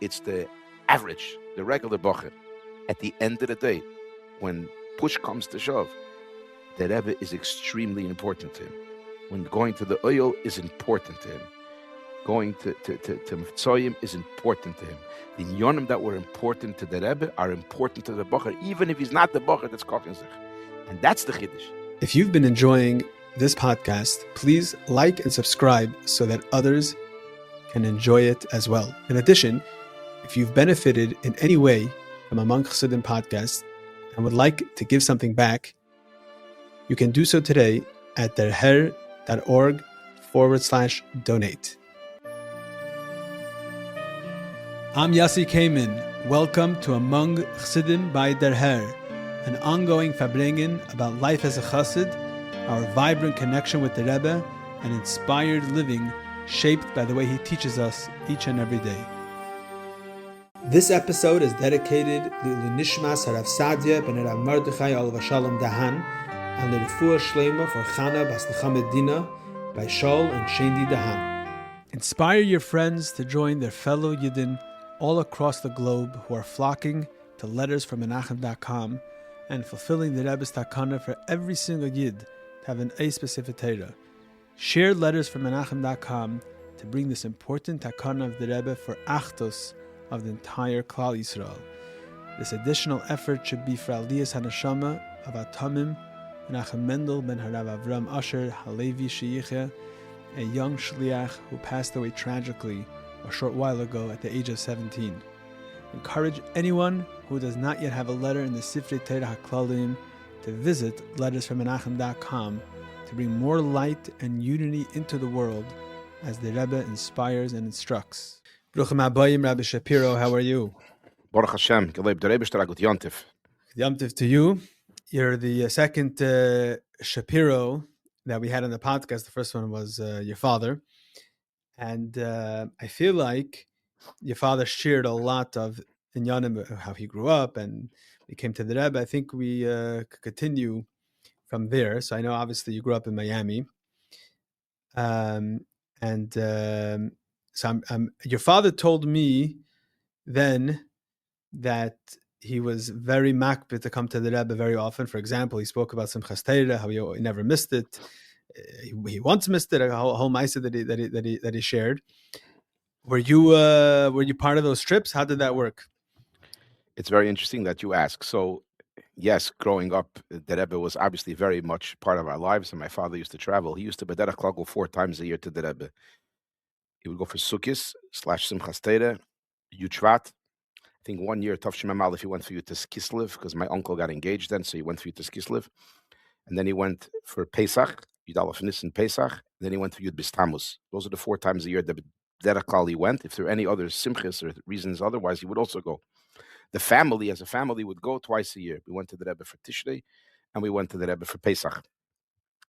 It's the average, the regular bochur. At the end of the day, when push comes to shove, the Rebbe is extremely important to him. When going to the oil is important to him. Going to Mitzoyim is important to him. The inyonim that were important to the Rebbe are important to the bochur, even if he's not the bochur that's kochen sich. And that's the chiddush. If you've been enjoying this podcast, please like and subscribe so that others can enjoy it as well. In addition, if you've benefited in any way from Among Chassidim podcast and would like to give something back, you can do so today at derher.org/donate. I'm Yossi Kamen. Welcome to Among Chassidim by Derher, an ongoing farbrengen about life as a chassid, our vibrant connection with the Rebbe, and inspired living shaped by the way he teaches us each and every day. This episode is dedicated to Nishmas Harav Sadia ben Rav Mordechai Olav Shalom Dahan and the Refuah Shlema for Chana Bas Nechama Dina by Shaul and Shendi Dahan. Inspire your friends to join their fellow Yidden all across the globe who are flocking to lettersfrommenachem.com and fulfilling the Rebbe's takana for every single Yid to have an Eis B'Sefer Torah. Share lettersfrommenachem.com to bring this important takana of the Rebbe for Achtos of the entire Klal Yisrael. This additional effort should be for Aliyas HaNeshama of Atamim, Menachem Mendel ben Harav Avram Asher Halevi Sheyicheh, a young shliach who passed away tragically a short while ago at the age of 17. Encourage anyone who does not yet have a letter in the Sifrei Torah HaKlalim to visit lettersfrommenachem.com to bring more light and unity into the world as the Rebbe inspires and instructs. Bruchim Abayim, Rabbi Schapiro, how are you? Baruch Hashem, Geleb der Rebbe Shtarag Yontif. Yontif to you. You're the second Schapiro that we had on the podcast. The first one was your father. And I feel like your father shared a lot of inyanim, how he grew up and we came to the Rebbe. I think we could continue from there. So I know obviously you grew up in Miami. So your father told me then that he was very makbid to come to the Rebbe very often. For example, he spoke about Simchas Torah, how he never missed it. He once missed it, a whole ma'aseh that he shared. Were you part of those trips? How did that work? It's very interesting that you ask. So, yes, growing up, the Rebbe was obviously very much part of our lives, and my father used to travel. He used to b'derech klal go 4 times a year to the Rebbe. He would go for Sukkis / Simchas Torah, Yuchvat. I think one year, Tov Shemem Aleph, he went for Yutas Kislev because my uncle got engaged then, so he went for Yutas Kislev. And then he went for Pesach, Yud Aleph Nisan Pesach. Then he went for Yud Tammuz. Those are the 4 times a year that b'derech klal he went. If there were any other simchas or reasons otherwise, he would also go. The family, as a family, would go twice a year. We went to the Rebbe for Tishrei, and we went to the Rebbe for Pesach.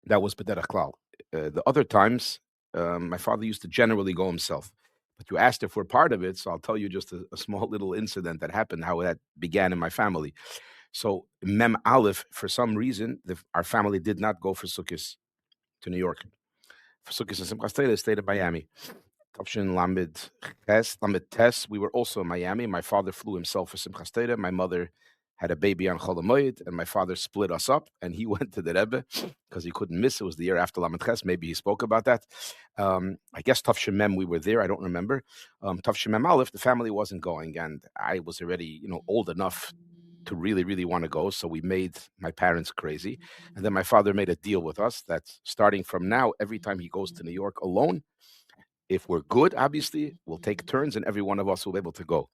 That was b'derech klal. The other times, my father used to generally go himself. But you asked if we're part of it, so I'll tell you just a small little incident that happened, how that began in my family. So Mem Aleph, for some reason, our family did not go for Sukkot to New York. For Sukkot and Simchas Torah, they stayed in Miami. Tavshin Lamed Tes, we were also in Miami. My father flew himself for Simchas Torah. My mother had a baby on Chol HaMoed, and my father split us up, and he went to the Rebbe because he couldn't miss. It was the year after Lamed Ches. Maybe he spoke about that. I guess Tavshin Mem, we were there. I don't remember. Tavshin Mem Aleph, the family wasn't going, and I was already, old enough to really, really want to go. So we made my parents crazy. And then my father made a deal with us that starting from now, every time he goes to New York alone, if we're good, obviously, we'll take turns and every one of us will be able to go.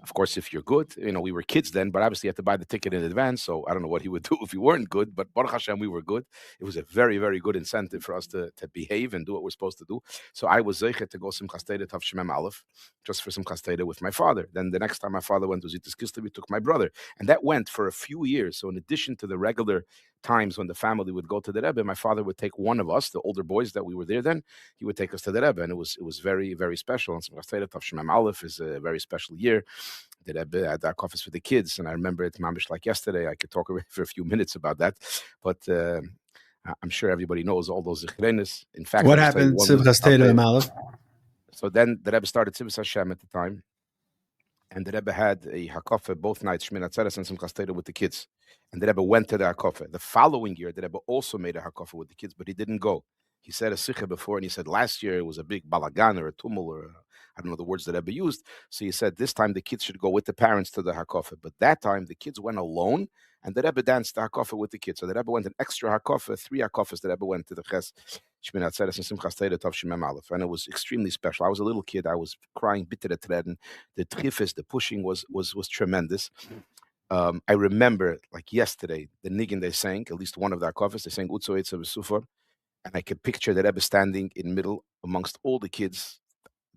Of course, if you're good, we were kids then, but obviously you have to buy the ticket in advance. So I don't know what he would do if you weren't good, but Baruch Hashem, we were good. It was a very, very good incentive for us to behave and do what we're supposed to do. So I was zeichet to go Simchas Torah Tav Shemem Aleph, just for Simchas Torah with my father. Then the next time my father went to Zitas Kislev, we took my brother. And that went for a few years. So in addition to the regular times when the family would go to the Rebbe, my father would take one of us, the older boys that we were there then, he would take us to the Rebbe. And it was very, very special. And Simchas Torah Tav Shemem Aleph is a very special year. The Rebbe had our office for the kids, and I remember it mamish like yesterday. I could talk for a few minutes about that, but I'm sure everybody knows all those zichronos. In fact, what happened? So then the Rebbe started Tzivus Hashem at the time, and the Rebbe had a hakafe both nights, Shmini Atzeres and Simchas Torah with the kids. And the Rebbe went to the hakafe. The following year, the Rebbe also made a hakafe with the kids, but he didn't go. He said a sikha before, and he said last year it was a big balagan or a tumul, or I don't know the words that Rebbe used. So he said this time the kids should go with the parents to the hakafe. But that time the kids went alone, and the Rebbe danced the hakafe with the kids. So the Rebbe went an extra hakafe, 3 hakafes. The Rebbe went to the ches Shmini Atzeres and Simchas Torah Tavshim Mem Aleph, and it was extremely special. I was a little kid. I was crying bitter at and the trifis, the pushing was tremendous. I remember like yesterday the niggin they sang, at least one of the hakafes, they sang Utzo Eitza V'Sufor, and I could picture the Rebbe standing in the middle amongst all the kids.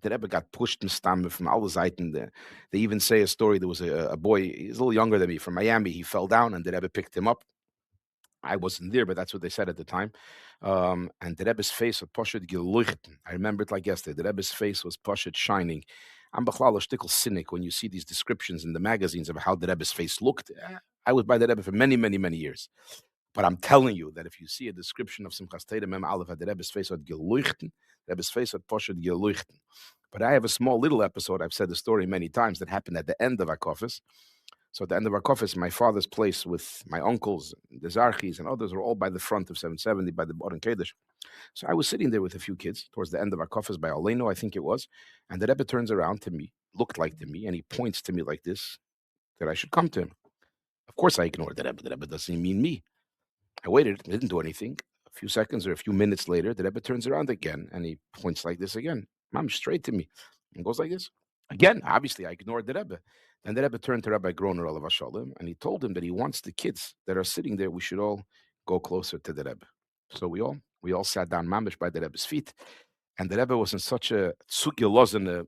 The Rebbe got pushed from all the Zeiten. They even say a story. There was a boy, he's a little younger than me, from Miami. He fell down, and the Rebbe picked him up. I wasn't there, but that's what they said at the time. And the Rebbe's face was poshet geleuchten. I remember it like yesterday. The Rebbe's face was poshet shining. I'm bechlal a shtickle cynic when you see these descriptions in the magazines of how the Rebbe's face looked. I was by the Rebbe for many, many, many years. But I'm telling you that if you see a description of Simchas Torah Mem Aleph, the Rebbe's face had geleuchten, the Rebbe's face had poshet geleuchten. But I have a small little episode, I've said the story many times, that happened at the end of Hakofis. So at the end of our kofis, my father's place with my uncles, the Zarchis, and others were all by the front of 770 by the Boren Kedesh. So I was sitting there with a few kids towards the end of our kofis by Oleno, I think it was. And the Rebbe turns around to me, looked like to me, and he points to me like this, that I should come to him. Of course, I ignored the Rebbe. The Rebbe doesn't mean me. I waited, didn't do anything. A few seconds or a few minutes later, the Rebbe turns around again, and he points like this again. Mom, straight to me. And goes like this. Again, obviously, I ignored the Rebbe. And the Rebbe turned to Rabbi Groner, Olav Hashalom, and he told him that he wants the kids that are sitting there, we should all go closer to the Rebbe. So we all sat down mamish by the Rebbe's feet. And the Rebbe was in such a tzugilozin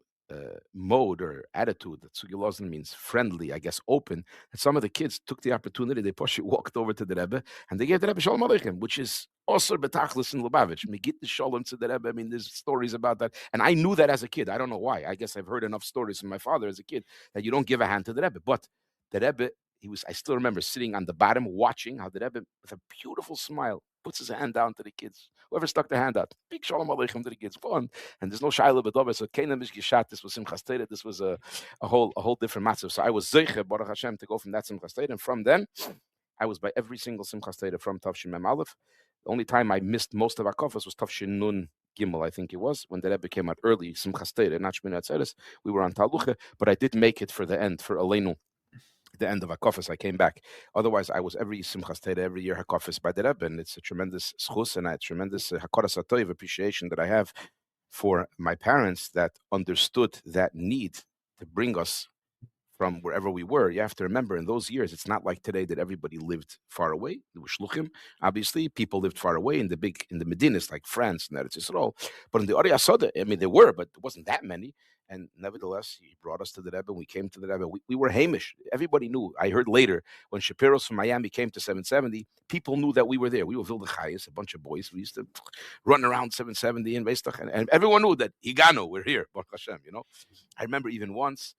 mode or attitude. That tzugilozin means friendly, I guess, open. And some of the kids took the opportunity. They walked over to the Rebbe, and they gave the Rebbe Shalom Aleichem, which is also betachlis in Lubavitch. Megit the Shalom to the Rebbe. I mean, there's stories about that. And I knew that as a kid. I don't know why. I guess I've heard enough stories from my father as a kid that you don't give a hand to the Rebbe. But the Rebbe, I still remember sitting on the bottom watching how the Rebbe, with a beautiful smile, puts his hand down to the kids. Whoever stuck their hand out, big Shalom Aleichem to the kids. Fun. And there's no Shaila B'Dover. So Keina Mish Gishat, this was Simchas Torah. This was a whole different matzav. So I was Zeiche, Baruch Hashem, to go from that Simchas Torah. And from then, I was by every single Simchas Torah from Tavshin Mem Aleph. The only time I missed most of our kofas was Tavshin Nun Gimmel, I think it was, when the Rebbe came out early, Simchas Torah, not Shmini Atzeres. We were on Talucha, but I did make it for the end, for Aleinu. The end of Hakofis, I came back. Otherwise, I was every Simchas Torah, every year Hakofis by the Rebbe, and it's a tremendous schus and a tremendous Hakoras HaTov appreciation that I have for my parents that understood that need to bring us from wherever we were. You have to remember, in those years, it's not like today that everybody lived far away. There were shluchim, obviously. People lived far away in the Medinas, like France and Eretz Yisrael. But in the Orei Asoda, I mean, there were, but there wasn't that many. And nevertheless, he brought us to the Rebbe. We came to the Rebbe. We were Hamish. Everybody knew. I heard later, when Shapiro's from Miami came to 770, people knew that we were there. We were Vilde Chayus, a bunch of boys. We used to run around 770 in Veistach, and everyone knew that Higano, we're here, Baruch Hashem, you know. I remember even once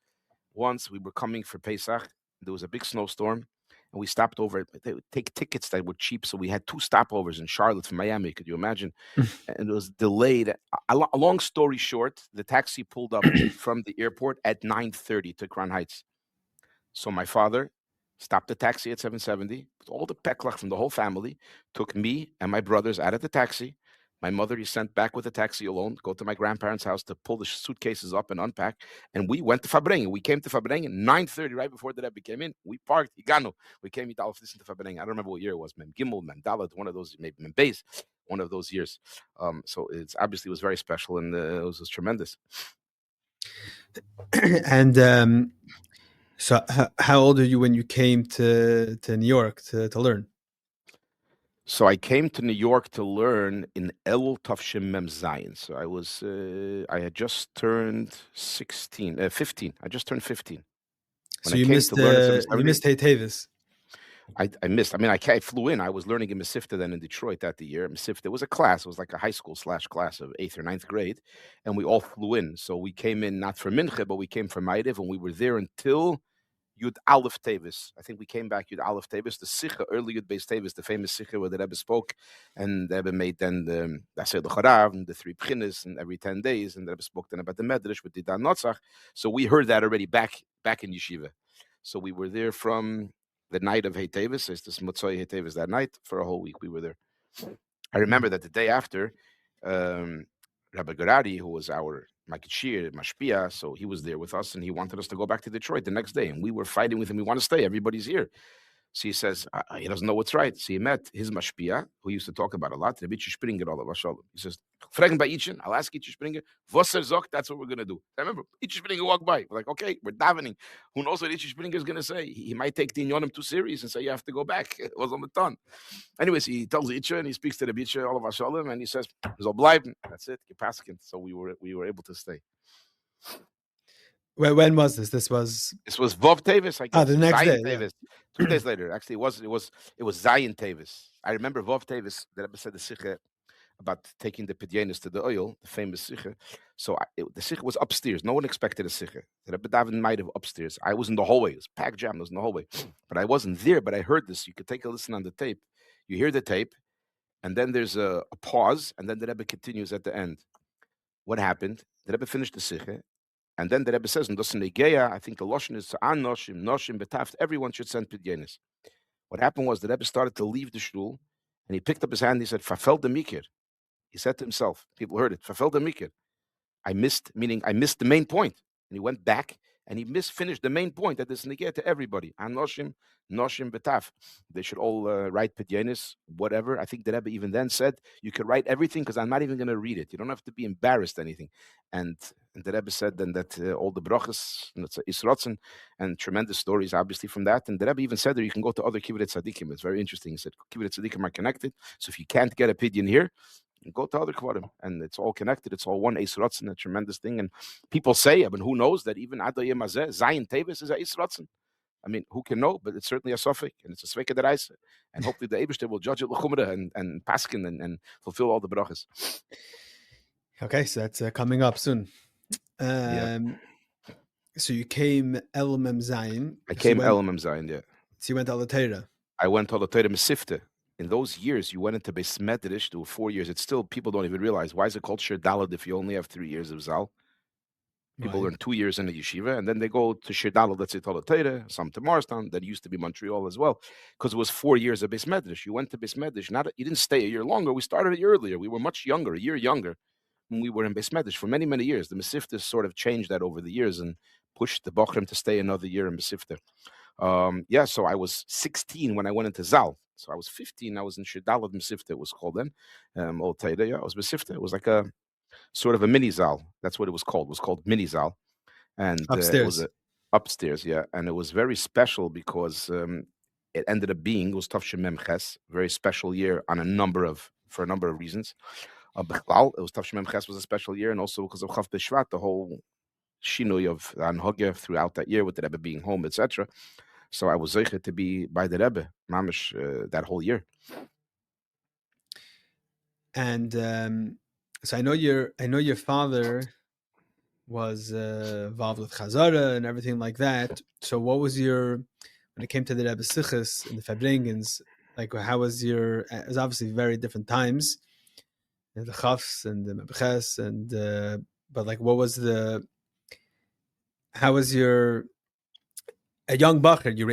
we were coming for Pesach. There was a big snowstorm, and we stopped over. They would take tickets that were cheap, so we had 2 stopovers in Charlotte from Miami. Could you imagine? And it was delayed. A long story short, the taxi pulled up from the airport at 9:30 to Crown Heights. So my father stopped the taxi at 770. With all the peklach from the whole family, took me and my brothers out of the taxi. My mother, he sent back with the taxi alone, go to my grandparents' house to pull the suitcases up and unpack. And we went to Fabrengen. We came to Fabrengen 9:30, right before the Rebbe came in. We parked, Higano. We came to listen to Fabrengen. I don't remember what year it was, Mem Gimmel, Mem Dalet, one of those, maybe Mem Beis, one of those years. So it's obviously was very special, and it was tremendous. And so how old are you when you came to New York to learn? So I came to New York to learn in Elul Tavshim Mem Zayin. So I had just turned 15. I just turned 15. So you missed Hey Tavis. I missed. I mean, I flew in. I was learning in Mesivta then in Detroit that the year. Mesivta was a class. It was like a high school / class of 8th or 9th grade. And we all flew in. So we came in not for Mincha, but we came for Ma'ariv, and we were there until Yud Aleph Tevis. I think we came back Yud Aleph Tevis, the Sikha, early Yud Beis Tevis, the famous Sikha where the Rebbe spoke, and the Rebbe made then the Aseh L'Charav and the 3 Pchinas, and every 10 days, and the Rebbe spoke then about the Medrash with the Dan Notzach. So we heard that already back back in yeshiva. So we were there from the night of Hey Tevis, it's this Motzoi Hey Tevis, that night for a whole week we were there. I remember that the day after, Rabbi Gerari, who was our Makitshir, Mashpia, so he was there with us and he wanted us to go back to Detroit the next day. And we were fighting with him. We want to stay. Everybody's here. So he says, he doesn't know what's right. So he met his Mashpia, who used to talk about a lot, Rebbe Springer, all of us. He says, Fragen bei Itchen, I'll ask Itchen Springer, was sagt, that's what we're going to do. I remember, Itchen Springer walked by. We're like, okay, we're davening. Who knows what Itchen Springer is going to say? He might take the Inyonim too serious and say, you have to go back. It was on the ton. Anyways, he tells Itchen and he speaks to the Itchen, all of us, and he says, so bleiben. That's it, Gepaskin. So we were able to stay. When was this? This was Vov Tevis, I guess. the next Zion day. Tevis. 2 days later. Actually, it was Zion Tevis. I remember Vov Tevis. The Rebbe said the Sikha about taking the Pidyanis to the oil, the famous Sikha. So the Sikha was upstairs. No one expected a Sikha. The Rebbe Davin might have upstairs. I was in the hallway. It was packed jam. I was in the hallway, but I wasn't there. But I heard this. You could take a listen on the tape. You hear the tape, and then there's a pause, and then the Rebbe continues at the end. What happened? The Rebbe finished the Sikha. And then the Rebbe says, I think the Loshen is an Noshim, Noshim, Betaft, everyone should send Pidyanis. What happened was the Rebbe started to leave the shul, and he picked up his hand and he said, Fafel de Mikir. He said to himself, people heard it, Fafel de Mikir. I missed the main point. And he went back and he misfinished the main point that is negate to everybody. Anoshim, Noshim, Betaf. They should all write Pidyanis, whatever. I think the Rebbe even then said, you could write everything because I'm not even going to read it. You don't have to be embarrassed anything. And the Rebbe said then that all the brachas, Isrotzen, and tremendous stories, obviously, from that. And the Rebbe even said that you can go to other Kibbutz Tzadikim. It's very interesting. He said, Kibbutz Tzadikim are connected. So if you can't get a Pidyon here, go to other kvarim, and it's all connected. It's all one Eisrotzen, a tremendous thing. And people say, I mean, who knows that even Adoyim Azeh, Zion Tevis is a Eisrotzen. I mean, who can know? But it's certainly a suffix, and it's a sveka that I say. And hopefully the Eibishter will judge it l'chumra and paskin and fulfill all the brachas. Okay, so that's coming up soon. So you came El Mem Zayin. I came El Mem Zayin, yeah. So you went to the Torah. I went to the Torah Mesifta. In those years, you went into Beis Medrash to 4 years. It's still, people don't even realize, why is it called Shir Daled if you only have 3 years of Zal? People learn 2 years in the yeshiva, and then they go to Shir Daled, let's say, to the Torah, some to Morristown, that used to be Montreal as well, because it was 4 years of Beis Medrash. You went to Beis Medrash, you didn't stay a year longer. We started a year earlier. We were much younger, a year younger, when we were in Beis Medrash for many, many years. The Mesifta sort of changed that over the years and pushed the Bochurim to stay another year in Mesifta. So I was 16 when I went into Zal. So I was 15. I was in Shidalad Mesifta, it was called then. Old Taida, yeah, I was Mesifta. It was like a sort of a mini Zal. That's what it was called. It was called mini Zal. And upstairs. It was upstairs, yeah. And it was very special because it ended up being, it was Tavshim Mem Ches, very special year for a number of reasons. It was Tavshim Mem Ches was a special year, and also because of Chav B'Shvat, the whole shinui of Anhogya throughout that year with the Rebbe being home, etc. So I was zeicher to be by the Rebbe, mamish, that whole year. And so I know your father was involved with Chazara and everything like that. So what was when it came to the Rebbe Sichos and the Fabrengens, like how was it was obviously very different times, the Chavs and the Mebches, and but like how was a young bacher, you're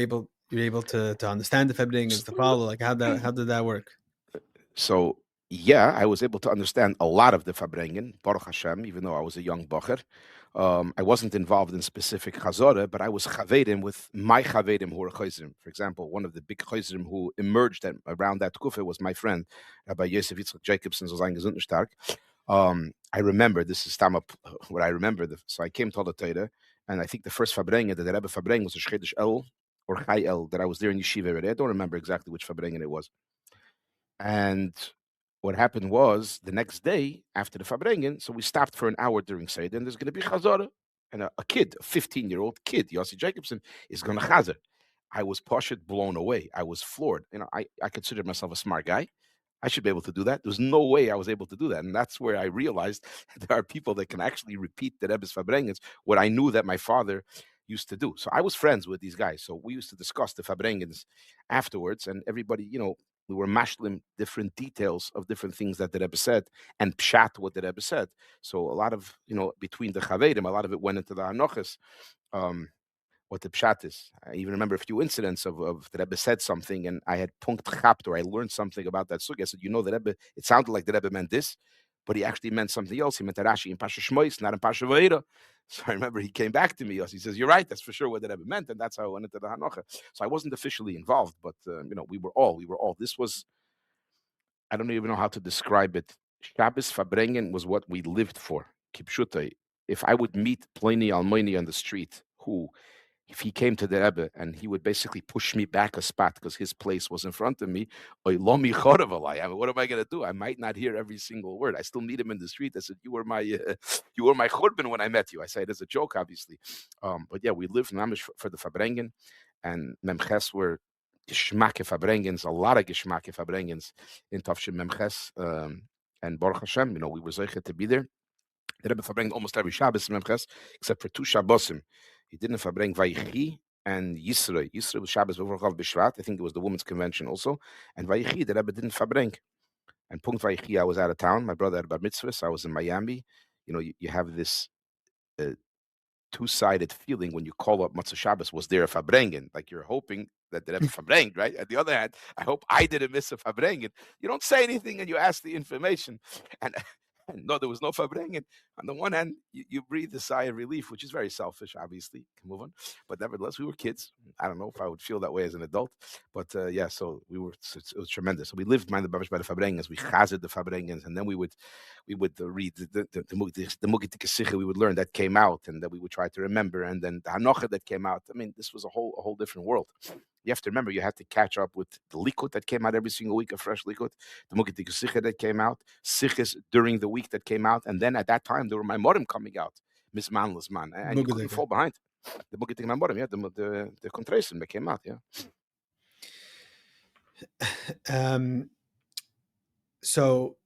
able to understand the Fabrengens, to follow, like how did that work? So yeah, I was able to understand a lot of the Fabrengen, Baruch Hashem, even though I was a young bacher. I wasn't involved in specific chazorah, but I was chavedim with my chavedim who were chayzrim. For example, one of the big chayzrim who emerged around that kufa was my friend, Rabbi Yosef Yitzchak Jacobson, so sein gesund stark. I remember, this is what I remember. So I came to the Torah, and I think the first Fabrengen, the Rebbe Fabrengen, was a Shchedesh El or Chai El, that I was there in Yeshiva already. I don't remember exactly which Fabrengen it was. And what happened was, the next day, after the Fabrengen, so we stopped for an hour during Seder, and there's going to be Chazorah. And a kid, a 15-year-old kid, Yossi Jacobson, is going to Chazer. I was blown away. I was floored. I considered myself a smart guy. I should be able to do that. There's no way I was able to do that. And that's where I realized there are people that can actually repeat the Rebbe's Fabrengens, what I knew that my father used to do. So I was friends with these guys. So we used to discuss the Fabrengens afterwards, and everybody, we were mashlim different details of different things that the Rebbe said, and pshat what the Rebbe said. So a lot of, between the Chavedim, a lot of it went into the Anochas. what the pshat is. I even remember a few incidents of the Rebbe said something, and I had punkt chapt, or I learned something about that sugya. I said, the Rebbe, it sounded like the Rebbe meant this, but he actually meant something else. He meant Rashi in Pasha Shmois, not in Pasha Vayera. So I remember he came back to me. He says, "You're right. That's for sure what the Rebbe meant," and that's how I went into the Hanocha. So I wasn't officially involved, but we were all. This was, I don't even know how to describe it. Shabbos Fabrengen was what we lived for. Kipshutai. If I would meet Pliny Almoini on the street, if he came to the Rebbe and he would basically push me back a spot because his place was in front of me, I mean, what am I going to do? I might not hear every single word. I still meet him in the street. I said, you were my churban when I met you. I say it as a joke, obviously. But yeah, we lived mamish for the Fabrengen, and Memches were Geschmacke Fabrengens, a lot of Geschmacke Fabrengens in Tafshim Memches. And Baruch Hashem, we were zeicher to be there. The Rebbe verbringt almost every Shabbos in Memches, except for 2 Shabbosim. He didn't verbring Vayichi and Yisroi. Yisroi was Shabbos V'Vorchav B'Shvat. I think it was the women's convention also. And Vayichi, the Rebbe didn't verbring. And Punkt Vayichi, I was out of town. My brother had bar mitzvahs. I was in Miami. You have this two-sided feeling when you call up Matzah Shabbos, was there a Fabrengen? Like you're hoping that the Rebbe Fabrenged, right? At the other hand, I hope I didn't miss a Fabrengen. You don't say anything and you ask the information. And no, there was no Fabrengen. On the one hand, you breathe a sigh of relief, which is very selfish, obviously. Can move on. But nevertheless, we were kids. I don't know if I would feel that way as an adult. But so we were, it was tremendous. So we lived by the Fabrengens. We chazed the Fabrengens. And then we would read the Mugitik Sikha we would learn that came out and that we would try to remember. And then the Hanocha that came out. I mean, this was a whole different world. You have to remember, you had to catch up with the Likut that came out every single week, a fresh Likut, the Mugitik Sikha that came out, Sikhs during the week that came out, and then at that time there were my Morim coming out, Miss Manless Man, and you couldn't fall behind. The Mugitik Morim, yeah, the Kontresim that came out, yeah. So,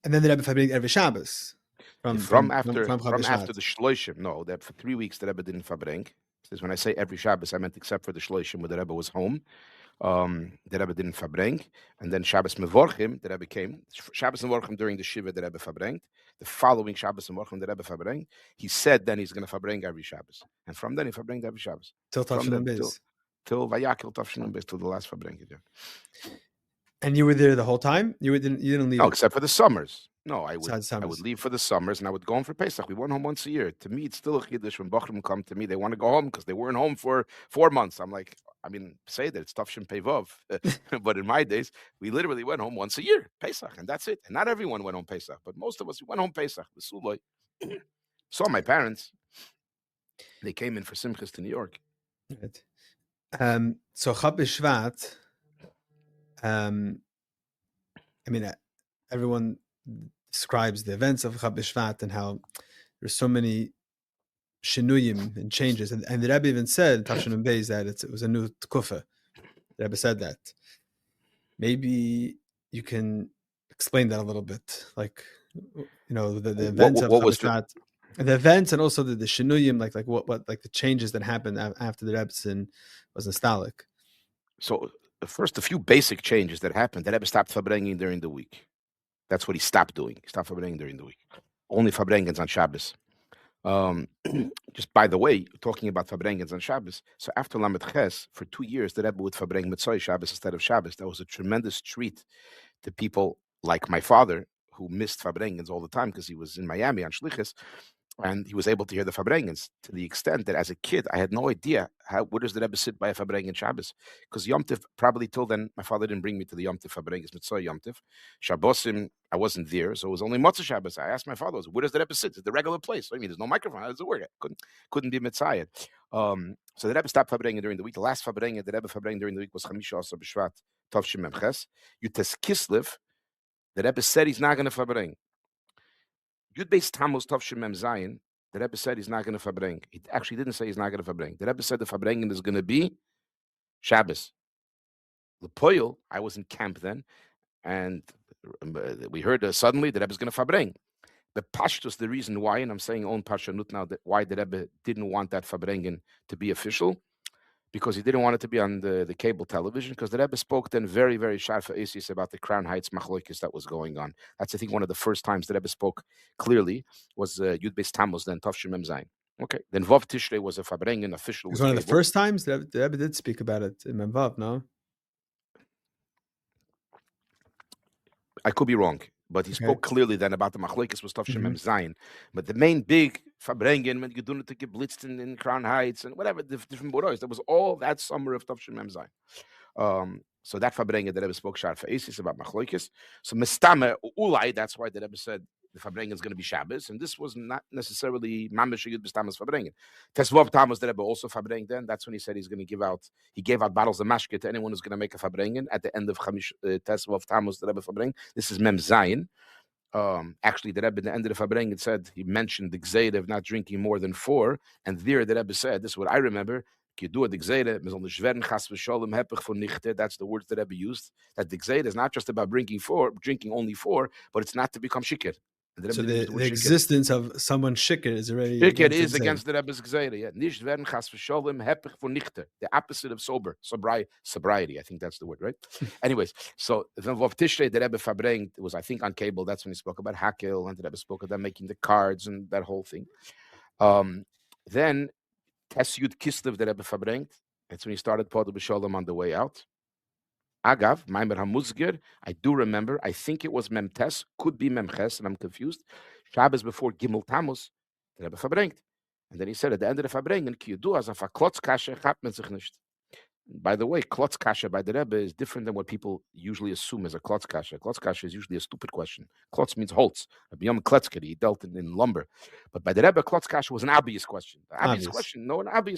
and then the Rebbe Fabrik every Shabbos from after the Shloshim. No, that for 3 weeks the Rebbe didn't Fabrenk. Says when I say every Shabbos, I meant except for the Shloshim where the Rebbe was home. The Rebbe didn't Fabrenk, and then Shabbos Mevorchim, the Rebbe came. Shabbos Mevorchim during the Shiva, the Rebbe Fabrenk. The following Shabbos Mevorchim, the Rebbe Fabrenk. He said then he's going to Fabrenk every Shabbos, and from then he Fabrenk every Shabbos till Tafshin Beis, till Vayakil Tafshin Beis, till the last Fabrenk. Yeah. And you were there the whole time. You didn't leave. No, except for the summers. No, I would leave for the summers, and I would go home for Pesach. We went home once a year. To me, it's still a chiddush when Bochurim come to me. They want to go home because they weren't home for 4 months. I'm like, say that it's Tafshin Pevov, but in my days, we literally went home once a year, Pesach, and that's it. And not everyone went home Pesach, but most of us went home Pesach. The Suloi saw my parents. They came in for Simchas to New York. Right. So Chab B'Shvat. Everyone describes the events of Chab B'Shvat and how there's so many shinuyim and changes, and the Rebbe even said Tafshin Beis that it was a new tkufa. The Rebbe said that. Maybe you can explain that a little bit, like the events of Chab B'Shvat, the events, and also the shinuyim, like what like the changes that happened after the Rebbe was nostalgic. So first, a few basic changes that happened. The Rebbe stopped Fabrengen during the week. That's what he stopped doing. He stopped Fabrengen during the week. Only Fabrengens on Shabbos. Just by the way, talking about Fabrengens on Shabbos, so after Lamed Ches, for 2 years, the Rebbe would Fabreng Mitzvah Shabbos instead of Shabbos. That was a tremendous treat to people like my father, who missed Fabrengens all the time because he was in Miami on Shlichus, and he was able to hear the Fabrengens to the extent that as a kid, I had no idea where does the Rebbe sit by a Fabrengen Shabbos, because Yom Tif, probably till then, my father didn't bring me to the Yom Tif Fabrengens Mitzvah Yom Tif. Shabbosim, I wasn't there, so it was only Motzah Shabbos. I asked my father, where does the Rebbe sit? It's the regular place. There's no microphone. How does it work? I couldn't be Mitzvah. So the Rebbe stopped Fabrengen during the week. The last Fabrengen, the Rebbe Fabrengen during the week was Chamisha Asar B'Shvat Tavshim Memches. Yutes Kislev, the Rebbe said he's not going to Fabreng. Yud Beis Tammuz Tavshim Mem Zayin, the Rebbe said he's not going to Fabreng. He actually didn't say he's not going to Fabreng. The Rebbe said the Fabrengen is going to be Shabbos. The Poyel, I was in camp then, and we heard suddenly the Rebbe is going to Fabreng. The Pashtus, the reason why, and I'm saying own Pashanut now, that why the Rebbe didn't want that Fabrengen to be official, because he didn't want it to be on the cable television, because the Rebbe spoke then very, very sharp Esis about the Crown Heights Machloikis that was going on. That's, I think, one of the first times the Rebbe spoke clearly was Yud Beis Tammuz, then Tavshim Mem Zayin. Okay. Then Vav Tishrei was a Fabrengen official. It was one of the first times the Rebbe did speak about it in Memvav, no? I could be wrong, but he spoke clearly then about the Machlokes was Tavshim Mem Zayin. But the main big Fabrengen, when you do it to get blitzed in Crown Heights and whatever, the different Boros, there was all that summer of Tavshim Mem Zayin. So that Fabrengen, the Rebbe spoke Shar Fa'esis about Machlokes. So Mestame Ulai, that's why the Rebbe said the Fabrengen is going to be Shabbos, and this was not necessarily Mamish Yud B'Stamas Fabrengen. Tesvav Tammuz, the Rebbe also Fabrengen. Then that's when he said he gave out bottles of mashke to anyone who's going to make a Fabrengen at the end of Tesvav Tammuz, the Rebbe Fabrengen. This is Mem Zayin. Actually, the Rebbe at the end of the Fabrengen said he mentioned the Gzeid of not drinking more than 4, and there the Rebbe said, this is what I remember. That's the words that Rebbe used. That the Gzeid is not just about drinking only 4, but it's not to become shikr. So the existence of someone shikr is already against the Rebbe's Gzeide. Yeah. Nicht werden chas v'sholem hepech von nichte. The opposite of sobriety. I think that's the word, right? Anyways, so then Vav Tishrei, the Rebbe Fabrengt, it was, I think, on cable. That's when he spoke about Hakel, and the Rebbe spoke about making the cards and that whole thing. Then Tes Yud Kislev, the Rebbe Fabrengt. That's when he started Podu B'Sholem on the way out. Agav, Maimer HaMuzger, I do remember, I think it was Memtes, could be Memches, and I'm confused. Shabbos before Gimmel Tammuz, the Rebbe Fabrengt. And then he said at the end of the Fabrengen, Ki Yudu, as a klotz kasha, chat men sich nicht. By the way, klotz kasha by the Rebbe is different than what people usually assume as a klotz kasha. Klotz kasha is usually a stupid question. Klotz means holtz. Rabbi Yom Kletzker, he dealt in lumber. But by the Rebbe, klotz kasha was an obvious question. An obvious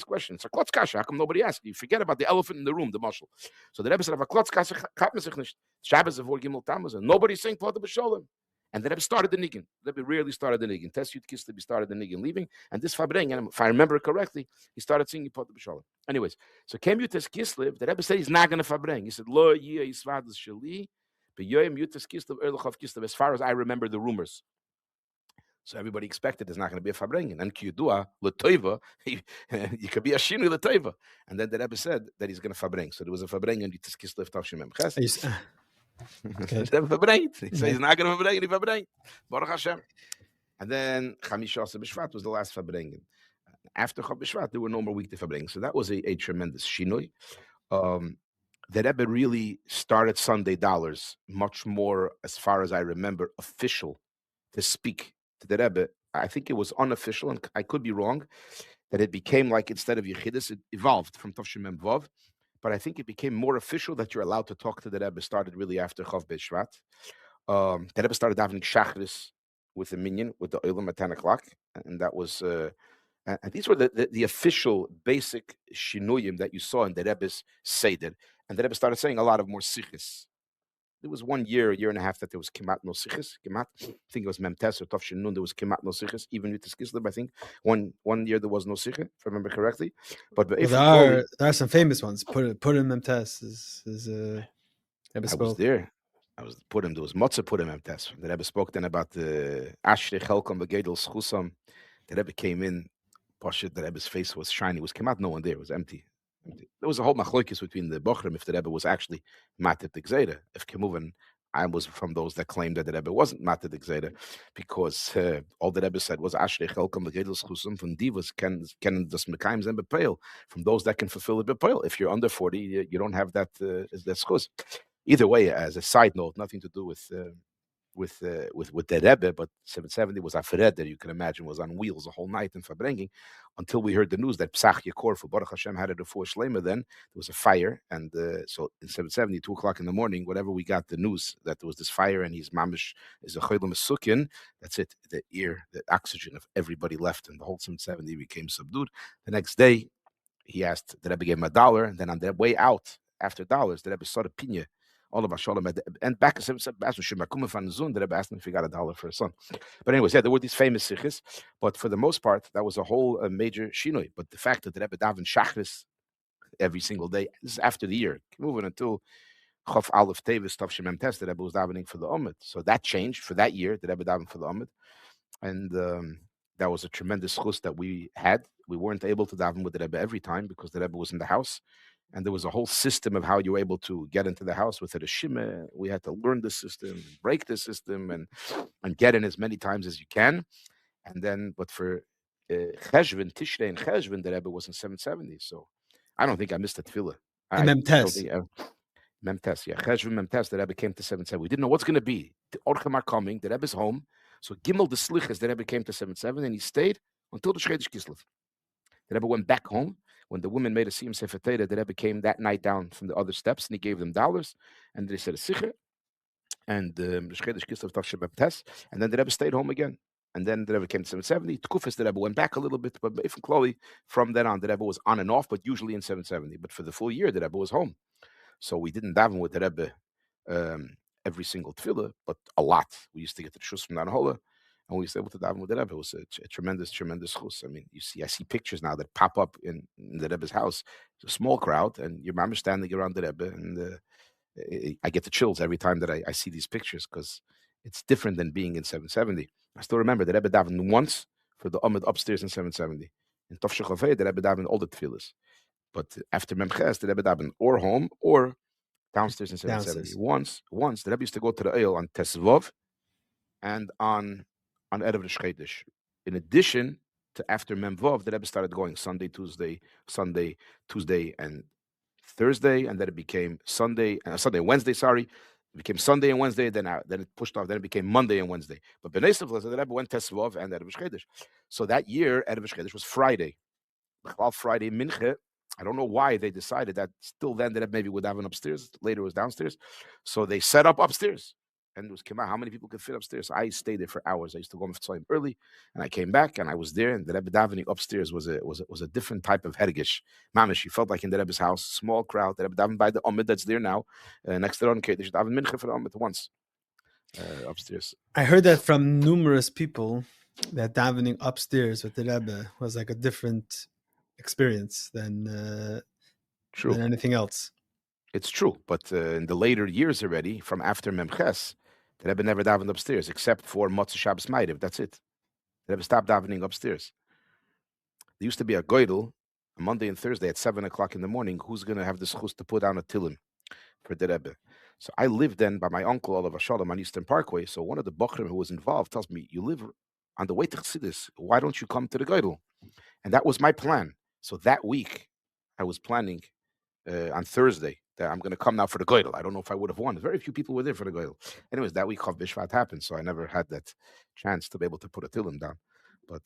question. It's a klotz kasha. How come nobody asked? You forget about the elephant in the room, the mashal. So the Rebbe said, "If a klotz kasha chat men sich nicht." Shabbos before Gimmel Tammuz, and nobody's saying Podu B'Sholem. And the Rebbe started the niggin. The Rebbe rarely started the niggin. Tes Yud Kislev, he started the niggin leaving. And this Fabreng, and if I remember correctly, he started singing Podu B'Sholem. Anyways, so came Yud Tes Kislev, the Rebbe said he's not going to Fabreng. He said, Lo yiyah yisvadas sheli, b'yoyim Yud Tes Kislev, erlechav Kislev, as far as I remember the rumors. So everybody expected there's not going to be a Fabreng. And Kiyudua, L'toiva, you could be a Shinu L'toiva. And then the Rebbe said that he's going to Fabreng. So there was a Fabreng and Yud Tes Kislev Tavshim Mem Ches. He said he's not going to verbrengen, he verbrengt. Baruch Hashem. And then Chamisha B'Shvat was the last verbrengen. After Chav B'Shvat, there were no more weekday verbrengen. So that was a tremendous shinoi. The Rebbe really started Sunday dollars much more, as far as I remember, official to speak to the Rebbe. I think it was unofficial, and I could be wrong, that it became like instead of Yechidus, it evolved from Tavshim Mem Vav. But I think it became more official that you're allowed to talk to the Rebbe. Started really after Chav B'Shvat. The Rebbe started davening Shachris with the minyan, with the Olam at 10 o'clock. And that was, and these were the official basic shinuyim that you saw in the Rebbe's Seder. And the Rebbe started saying a lot of more sichis. There was 1 year, year and a half that there was Kemat no sichis. Kemat, I think it was Memtes or Tov Shinun, there was Kemat no sichis. Even with the Skislib, I think. One year there was no sichis, if I remember correctly. But there are some famous ones. Put in Memtes is I was there. I was Purim. There was Motza Purim Memtes. The Rebbe spoke then about the Ashrei Chelkom Begedel Schusam. The Rebbe came in. The Rebbe's face was shiny. It was Kemat, no one there. It was empty. There was a whole machlokes between the Bochurim if the Rebbe was actually matet the Gzeida. If Kemuvan, I was from those that claimed that the Rebbe wasn't matet the Gzeida, because all the Rebbe said was Ashrei Chelkom Begedel Schusam from divas can das mekayim zem bepeil, from those that can fulfill it bepeil. If you're under 40, you don't have that schus. Either way, as a side note, nothing to do with the Rebbe, but 770 was Afred, that you can imagine was on wheels the whole night in Fabrengen, until we heard the news that Psach Yekor for Baruch Hashem had a refuah shlema. Then there was a fire, and so in 770, 2 o'clock in the morning, whatever we got the news that there was this fire, and he's mamish is a choylem sukin. That's it. The oxygen of everybody left, and the whole 770 became subdued. The next day, he asked the Rebbe, gave him $1, and then on their way out after dollars, the Rebbe saw the pinya. All of Shalom and back the Rebbe asked him if he got $1 for his son. But anyways, yeah, there were these famous sichis, but for the most part, that was a whole major shinoi. But the fact that the Rebbe davened Shachris every single day, this is after the year, moving until Chof Aleph Tevis Tavshim Mem Tes, the Rebbe was davening for the Omid. So that changed for that year. The Rebbe davened for the Omid, and that was a tremendous chus that we had. We weren't able to daven with the Rebbe every time because the Rebbe was in the house. And there was a whole system of how you were able to get into the house with a reshima. We had to learn the system, break the system, and get in as many times as you can. And then, but for Cheshvan, Tishrei, and Cheshvan, the Rebbe was in 770. So I don't think I missed a tefillah. In I don't Memtes. think Memtes, yeah, Cheshvan Memtes. The Rebbe came to 770. We didn't know what's going to be. The Orchem are coming. The Rebbe's home. So Gimmel the Slichas, the Rebbe came to 770, and he stayed until the Shchedish Kislev. The Rebbe went back home. When the women made a siyum sefer Torah, the Rebbe came that night down from the other steps, and he gave them dollars, and they said a sicher, and the Shchedish Kislev Tafshe Memtes, and then the Rebbe stayed home again. And then the Rebbe came to 770. Tkufas, the Rebbe went back a little bit, but from then on, the Rebbe was on and off, but usually in 770. But for the full year, the Rebbe was home. So we didn't daven with the Rebbe every single tefillah, but a lot. We used to get the shus from Nanahola, and we used to be able to daven with the Rebbe. It was a tremendous, tremendous chus. I mean, I see pictures now that pop up in the Rebbe's house. It's a small crowd, and your mom is standing around the Rebbe, and I get the chills every time that I see these pictures, because it's different than being in 770. I still remember the Rebbe davened once for the Amid upstairs in 770. In Tov Shechaveh, the Rebbe davened all the tefillahs. But after Memches, the Rebbe davened or home or downstairs in 770. Once the Rebbe used to go to the Eil on Tesvav and on Erev Shchedish. In addition to after Memvav, the Rebbe started going Sunday, Tuesday, and Thursday, and then it became Wednesday. It became Sunday and Wednesday. Then it pushed off. Then it became Monday and Wednesday. But Bnei Sivla, the Rebbe went Tesvav and Erev Shchedish. So that year, Erev Shchedish was Friday. Friday Minche. I don't know why they decided that. Still then, that maybe would have an upstairs. Later it was downstairs. So they set up upstairs. And it was Kima, how many people could fit upstairs? I stayed there for hours. I used to go to early, and I came back, and I was there. And the Rebbe davening upstairs was a different type of hergish. Mamish, you felt like in the Rebbe's house, small crowd. The Rebbe davened by the Omid that's there now, next to the Ron. They should daven mincha for the Omid once upstairs. I heard that from numerous people, that davening upstairs with the Rebbe was like a different experience than anything else. It's true, but in the later years already, from after Memches, the Rebbe never davened upstairs, except for Motzei Shabbos Ma'ariv. That's it. The Rebbe stopped davening upstairs. There used to be a goydel, on Monday and Thursday at 7 o'clock in the morning, who's going to have the schus to put down a tilim for the Rebbe. So I lived then by my uncle, Olav Shalom, on Eastern Parkway. So one of the bochurim who was involved tells me, you live on the way to Chassidus. Why don't you come to the goydel? And that was my plan. So that week, I was planning on Thursday that I'm going to come now for the goydel. I don't know if I would have won. Very few people were there for the goydel. Anyways, that week Chav Bishvat happened, so I never had that chance to be able to put a tilim down. But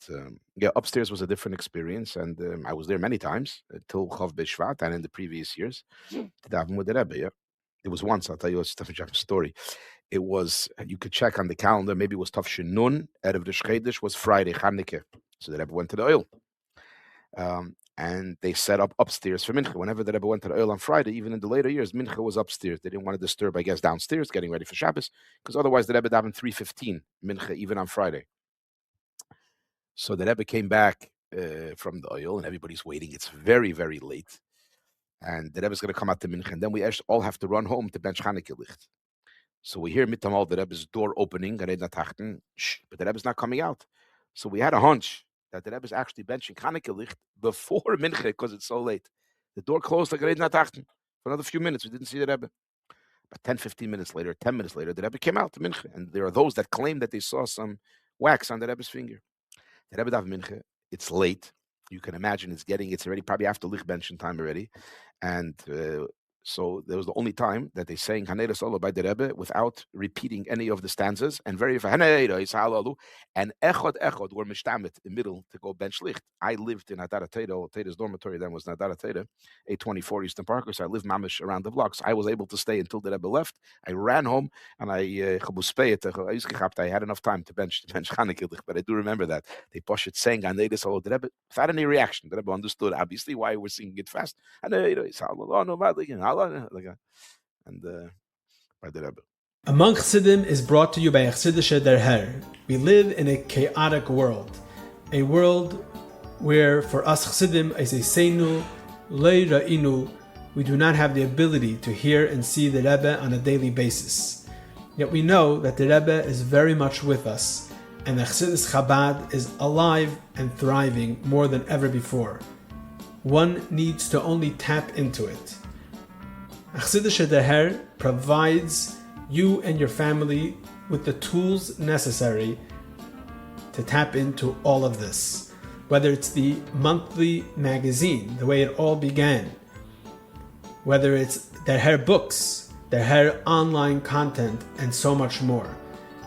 upstairs was a different experience, and I was there many times till Chav Bishvat and in the previous years to daven with the Rebbe. Yeah, it was once. I'll tell you a story. It was, you could check on the calendar. Maybe it was Tafshin Nun. Erev the Shchedish was Friday, Chanukah. So the Rebbe went to the oil. And they set up upstairs for Mincha. Whenever the Rebbe went to the oil on Friday, even in the later years, Mincha was upstairs. They didn't want to disturb, I guess, downstairs, getting ready for Shabbos, because otherwise the Rebbe davened 3:15 Mincha, even on Friday. So the Rebbe came back from the oil, and everybody's waiting. It's very, very late. And the Rebbe's going to come out to Mincha, and then we all have to run home to bench Chanukah Licht. So we hear mitamal the Rebbe's door opening, but the Rebbe's not coming out. So we had a hunch that the Rebbe is actually benching Chanukah Licht before Mincha because it's so late. The door closed like for another few minutes. We didn't see the Rebbe. But 10 minutes later, the Rebbe came out to Mincha. And there are those that claim that they saw some wax on the Rebbe's finger. The Rebbe daven Mincha. It's late. You can imagine it's already probably after Lich benching time already. And so there was the only time that they sang Haneira Solo by the Rebbe without repeating any of the stanzas. And very Haneira is Halalu. And Echod were mishtamet in the middle to go bench licht. I lived in Hadara Tada's dormitory then was Hadara Tada, 824 Eastern Parker. So I lived mamish around the block. So I was able to stay until the Rebbe left. I ran home and I had enough time to bench Chanukah licht. But I do remember that they push it saying Haneira Solo. The Rebbe without any reaction. The Rebbe understood obviously why we're singing it fast. Haneira is Halalu. And by the Rebbe. Among Chassidim is brought to you by Chassidische Der Herr. We live in a chaotic world, a world where for us Chassidim is a seinu, lei ra'inu, we do not have the ability to hear and see the Rebbe on a daily basis. Yet we know that the Rebbe is very much with us, and the Chassidus Chabad is alive and thriving more than ever before. One needs to only tap into it. Chassidische Der Herr provides you and your family with the tools necessary to tap into all of this. whether it's the monthly magazine, the way it all began, whether it's their hair books, their hair online content, and so much more.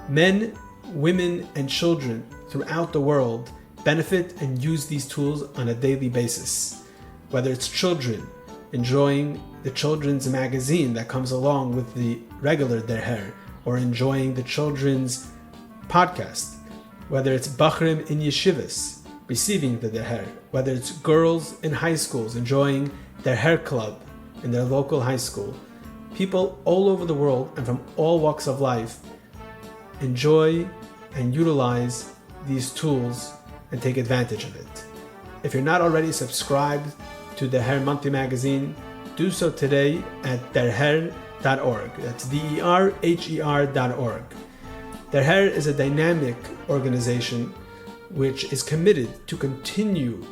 Men, women, and children throughout the world benefit and use these tools on a daily basis. Whether it's children enjoying the children's magazine that comes along with the regular Der Hair, or enjoying the children's podcast, whether it's bochurim in yeshivas receiving the Der Hair, whether it's girls in high schools enjoying their hair club in their local high school. People all over the world and from all walks of life enjoy and utilize these tools and take advantage of it. If you're not already subscribed to the Hair Monthly Magazine, do so today at derher.org. That's derher.org. Der Hair is a dynamic organization which is committed to continue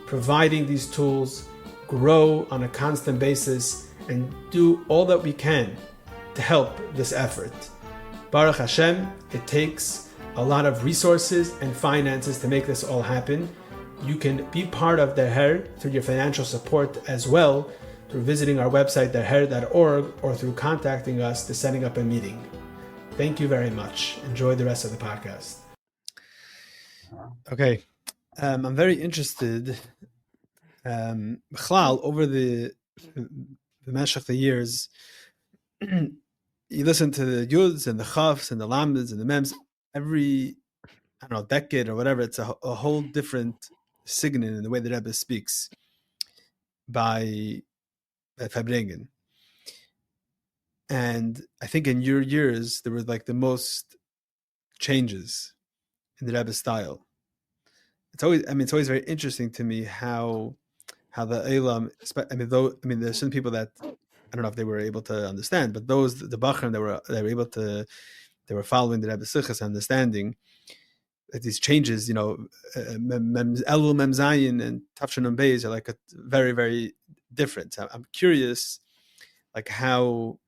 providing these tools, grow on a constant basis, and do all that we can to help this effort. Baruch Hashem, it takes a lot of resources and finances to make this all happen. You can be part of Der Hair through your financial support as well, through visiting our website derher.org, or through contacting us to setting up a meeting. Thank you very much. Enjoy the rest of the podcast. Okay, I'm very interested, over the mashach the years. You listen to the yuds and the chafs and the lamdas and the mems every, decade or whatever. It's a whole different signin in the way the Rebbe speaks by Fabrengen. And I think in your years there were like the most changes in the Rebbe style. It's always very interesting to me how the Elam, there's some people that I don't know if they were able to understand, but the Bochurim they were following the Rebbe Sichas, understanding that these changes, Elul Mem Zayin and Tafshin and Beis are like a very, very different. I'm curious, like how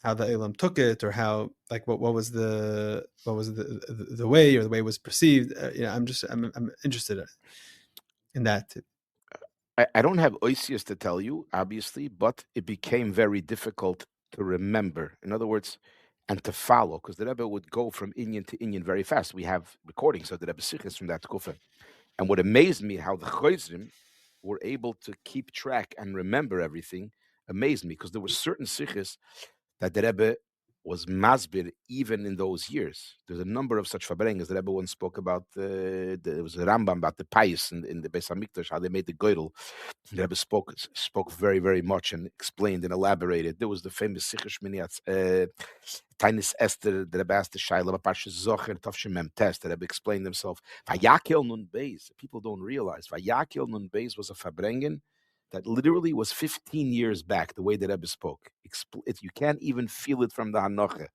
the Elam took it, or how, like, what was the way, or the way it was perceived. I'm interested in that. I don't have oisius to tell you, obviously, but it became very difficult to remember. In other words, and to follow, because the Rebbe would go from Inyan to Inyan very fast. We have recordings of the Rebbe Sichos from that Kufa. And what amazed me, how the chayus were able to keep track and remember everything, amazed me, because there were certain Sichos that the Rebbe was masbir even in those years. There's a number of such fabrengas. The Rebbe once spoke about, there was a Rambam about the chayus in the Beis HaMikdash, how they made the goydel. The Rebbe spoke very, very much and explained and elaborated. There was the famous Sichos Shmini Tainis Esther, the Rebbe asked the Shaila, Parshas Zocher, Tavshim Mem Tes. The Rebbe explained himself. Vayakel Nun Beis. People don't realize Vayakel Nun Beis was a fabrengen that literally was 15 years back, the way the Rebbe spoke. You can't even feel it from the Hanocha.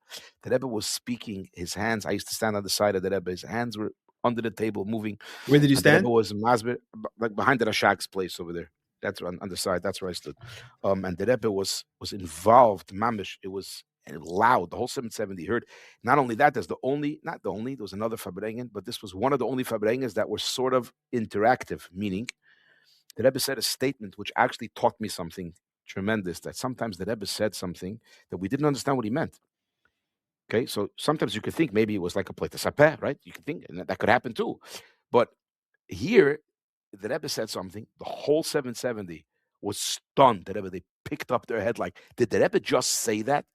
The Rebbe was speaking, his hands, I used to stand on the side of the Rebbe, his hands were under the table moving. Where did you stand? The Rebbe was masbir, like behind the Rashak's place over there. That's on the side, that's where I stood. And the Rebbe was involved, mamish, it was loud, the whole 770 heard. Not only that, there was another Fabrengen, but this was one of the only Fabrengens that were sort of interactive, meaning the Rebbe said a statement which actually taught me something tremendous, that sometimes the Rebbe said something that we didn't understand what he meant. Okay, so sometimes you could think maybe it was like a plate of sapeh, right? You could think, and that could happen too. But here, the Rebbe said something, the whole 770 was stunned. They picked up their head like, did the Rebbe just say that?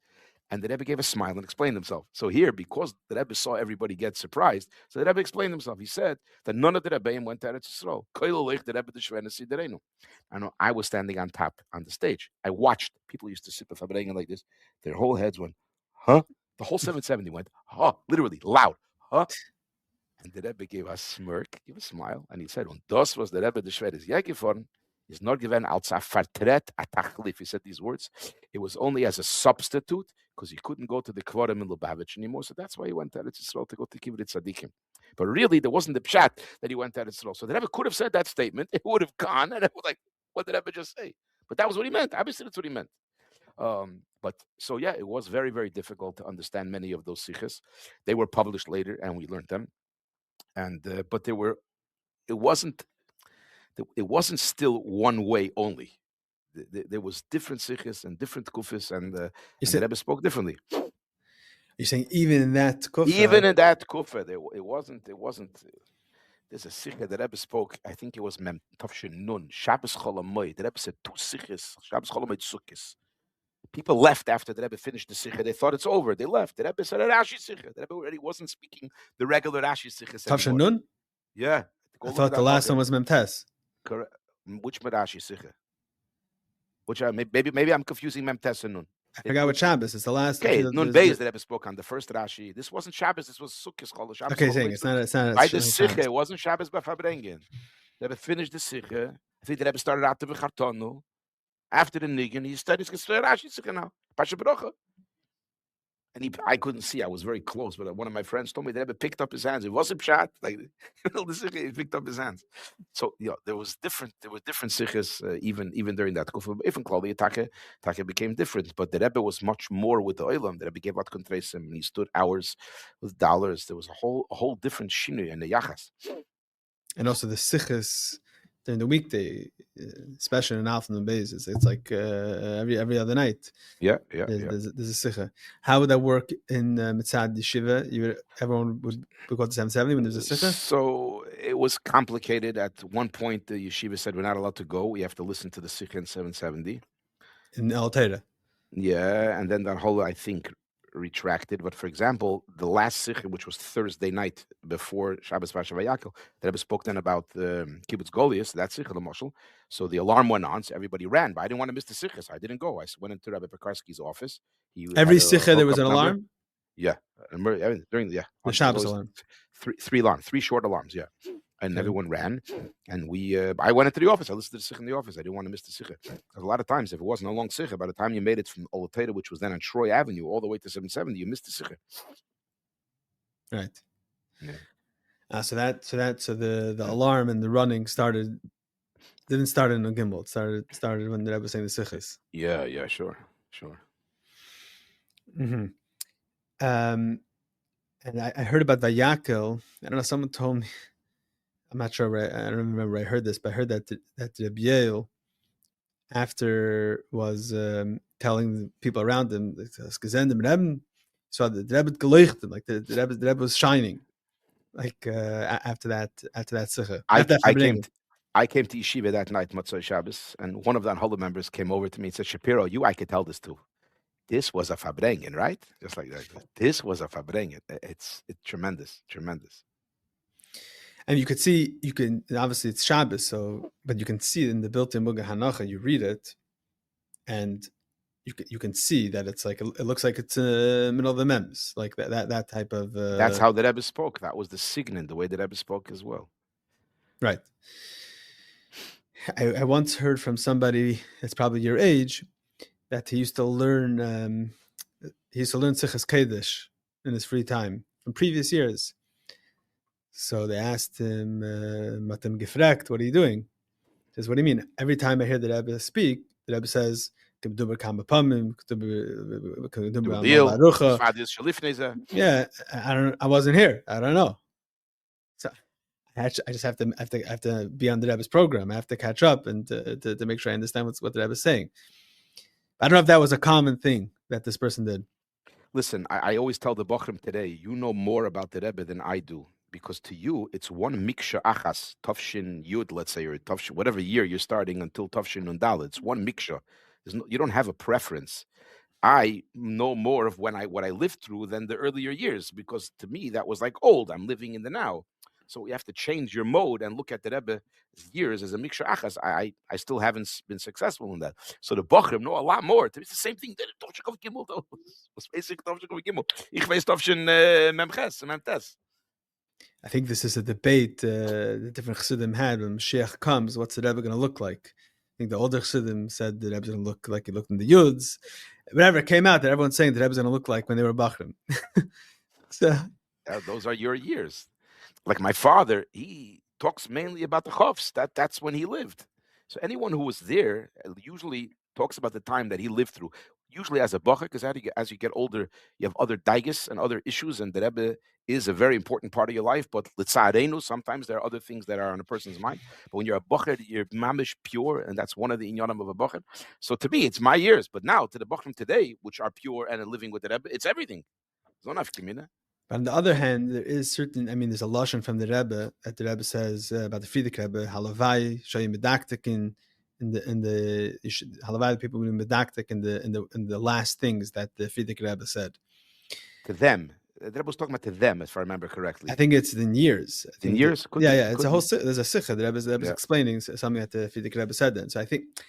And the Rebbe gave a smile and explained himself. So here, because the Rebbe saw everybody get surprised, so the Rebbe explained himself. He said that none of the Rebbeim went to Eretz Yisrael. I know I was standing on top on the stage. I watched. People used to sit the Fabrengen like this. Their whole heads went, huh? The whole 770 went, huh? Literally, loud, huh? And the Rebbe gave a smirk, gave a smile, and he said, und das was der Rebbe the Shver is gefahren, is not given als a vertret a tachlif. He said these words. It was only as a substitute, because he couldn't go to the Kvarim in Lubavitch anymore. So that's why he went to Eretz Yisrael to go to Kivrei Tzadikim. But really, there wasn't the pshat that he went to Eretz Yisrael. So the Rebbe could have said that statement. It would have gone, and it was like, what did Rebbe just say? But that was what he meant. Obviously, that's what he meant. But so yeah, it was very, very difficult to understand many of those sichos. They were published later, and we learned them. And but they were it wasn't still one way only. There was different sikhs and different kufis, and the Rebbe spoke differently. You're saying even in that kufa? Even in that kufa, it wasn't. There's a sikha that Rebbe spoke. I think it was Mem Tavshin Nun Shabbos Cholamoy. The Rebbe said 2 sikhs Shabbos Cholamoy Sukkis. People left after the Rebbe finished the sikha. They thought it's over. They left. The Rebbe said a Rashi sikha. The Rebbe already wasn't speaking the regular Rashi sikhas Tavshin anymore. Nun? Yeah. I thought the last one was Memtes. Correct. Which Rashi sikha? Which maybe I'm confusing Memtes and Nun. I forgot what Shabbos is. The last. Okay, Nun Beis the Rebbe spoke on the first Rashi. This wasn't Shabbos. This was Sukkis called Shabbos. Okay, saying it's not. By the sikha, it wasn't Shabbos b'Fabrengen. The Rebbe finished the sikha. I think the Rebbe started out to v'chartonu. After the niggin, he studies Rashi sikha now. Pasha Baruch. And I couldn't see. I was very close, but one of my friends told me the Rebbe picked up his hands. It wasn't pshat. Like he picked up his hands. So there were different sikhs even during that kufa. Even Klali Taka became different. But the Rebbe was much more with the oilam. The Rebbe gave out kontresim, and he stood hours with dollars. There was a whole different shinui and the yachas. And also the sikhs during the weekday, especially in Alpha and Beis, it's like every other night. Yeah. There's a sikha. How would that work in Mitzad Yeshiva? Everyone would go to 770 when there's a sikha? So it was complicated. At one point, the yeshiva said we're not allowed to go. We have to listen to the sikha in 770. In El Teira. Yeah, and then that whole, I think, retracted. But for example, the last sikha, which was Thursday night before Shabbos Vashavayakil, the Rebbe spoke then about Kibbutz Goliath, that sikha, the Moshel. So the alarm went on, so everybody ran. But I didn't want to miss the sikha, so I didn't go. I went into Rabbi Pekarsky's office. Every sikha there was an alarm? Yeah, during the Shabbos alarm. Three short alarms, yeah. And everyone ran, and I went into the office. I listened to the sikha in the office. I didn't want to miss the sikha. Because a lot of times, if it wasn't a long sikha, by the time you made it from Olateda, which was then on Troy Avenue, all the way to 770, you missed the sikha. Right. Yeah. So the alarm and the running didn't start in a gimbal. It started when the Rebbe was saying the sikhs. Yeah, sure. Mm-hmm. And I heard about Vayakel. I don't know. Someone told me. I'm not sure. I don't remember. I heard this, but I heard that Rebbe Yael, after was telling the people around him, so the Rebbe geleuchtet, like the Rebbe was shining, like after that sikha. I came to Yeshiva that night, Motzei Shabbos, and one of the Anhola members came over to me and said, Shapiro, I could tell this too. This was a Fabrengen, right? Just like that. This was a Fabrengen. It's tremendous. And you can obviously it's Shabbos, but you can see in the built-in Mugah Hanacha, you read it, and you can see that it's like it looks like it's middle of the mems, like that type of. That's how the Rebbe spoke. That was the signin, the way the Rebbe spoke as well. Right. I once heard from somebody that's probably your age that he used to learn Sichas Kodesh in his free time from previous years. So they asked him, Matem gefragt, what are you doing? He says, what do you mean? Every time I hear the Rebbe speak, the Rebbe says, yeah, I wasn't here. I don't know. So I just have to be on the Rebbe's program. I have to catch up and to make sure I understand what the Rebbe is saying. I don't know if that was a common thing that this person did. Listen, I always tell the Bochurim today, you know more about the Rebbe than I do. Because to you, it's one miksha achas, Tavshin Yud, let's say, or Tavshin, whatever year you're starting until Tavshin Nundal. It's one miksha. You don't have a preference. I know more of what I lived through than the earlier years, because to me, that was like old. I'm living in the now. So you have to change your mode and look at the Rebbe's years as a miksha achas. I still haven't been successful in that. So the Bochurim know a lot more. It's the same thing. Tavshin Gimmel though. It's basic Tavshin Gimmel. Ich weiß Tavshin Memches, Memtes. I think this is a debate the different Chassidim had when Mashiach comes. What's the Rebbe going to look like? I think the older Chassidim said the Rebbe's going to look like he looked in the Yuds. Whatever it came out that everyone's saying the Rebbe's going to look like when they were Bochurim. So those are your years. Like my father, he talks mainly about the Chovs. That's when he lived. So anyone who was there usually talks about the time that he lived through. usually as a bochur, because as you get older, you have other daigas and other issues, and the Rebbe is a very important part of your life. But litzarenu, sometimes there are other things that are on a person's mind. But when you're a bochur, you're mamish pure, and that's one of the inyanim of a bochur. So to me, it's my years. But now to the bochurim today, which are pure and are living with the Rebbe, it's everything. But on the other hand, there is certain. I mean, there's a lashon from the Rebbe that the Rebbe says about the Frierdiker Rebbe, halavai shayim medaktik in the halavai people will be medaktik in the last things that the Frierdiker Rebbe said to them. The Rebbe was talking about to them, if I remember correctly. I think it's in years. I think in years, could yeah, be, yeah. It's could a whole. be. There's a sikha. The Rebbe's explaining something that the Frierdiker Rebbe said then. So I think at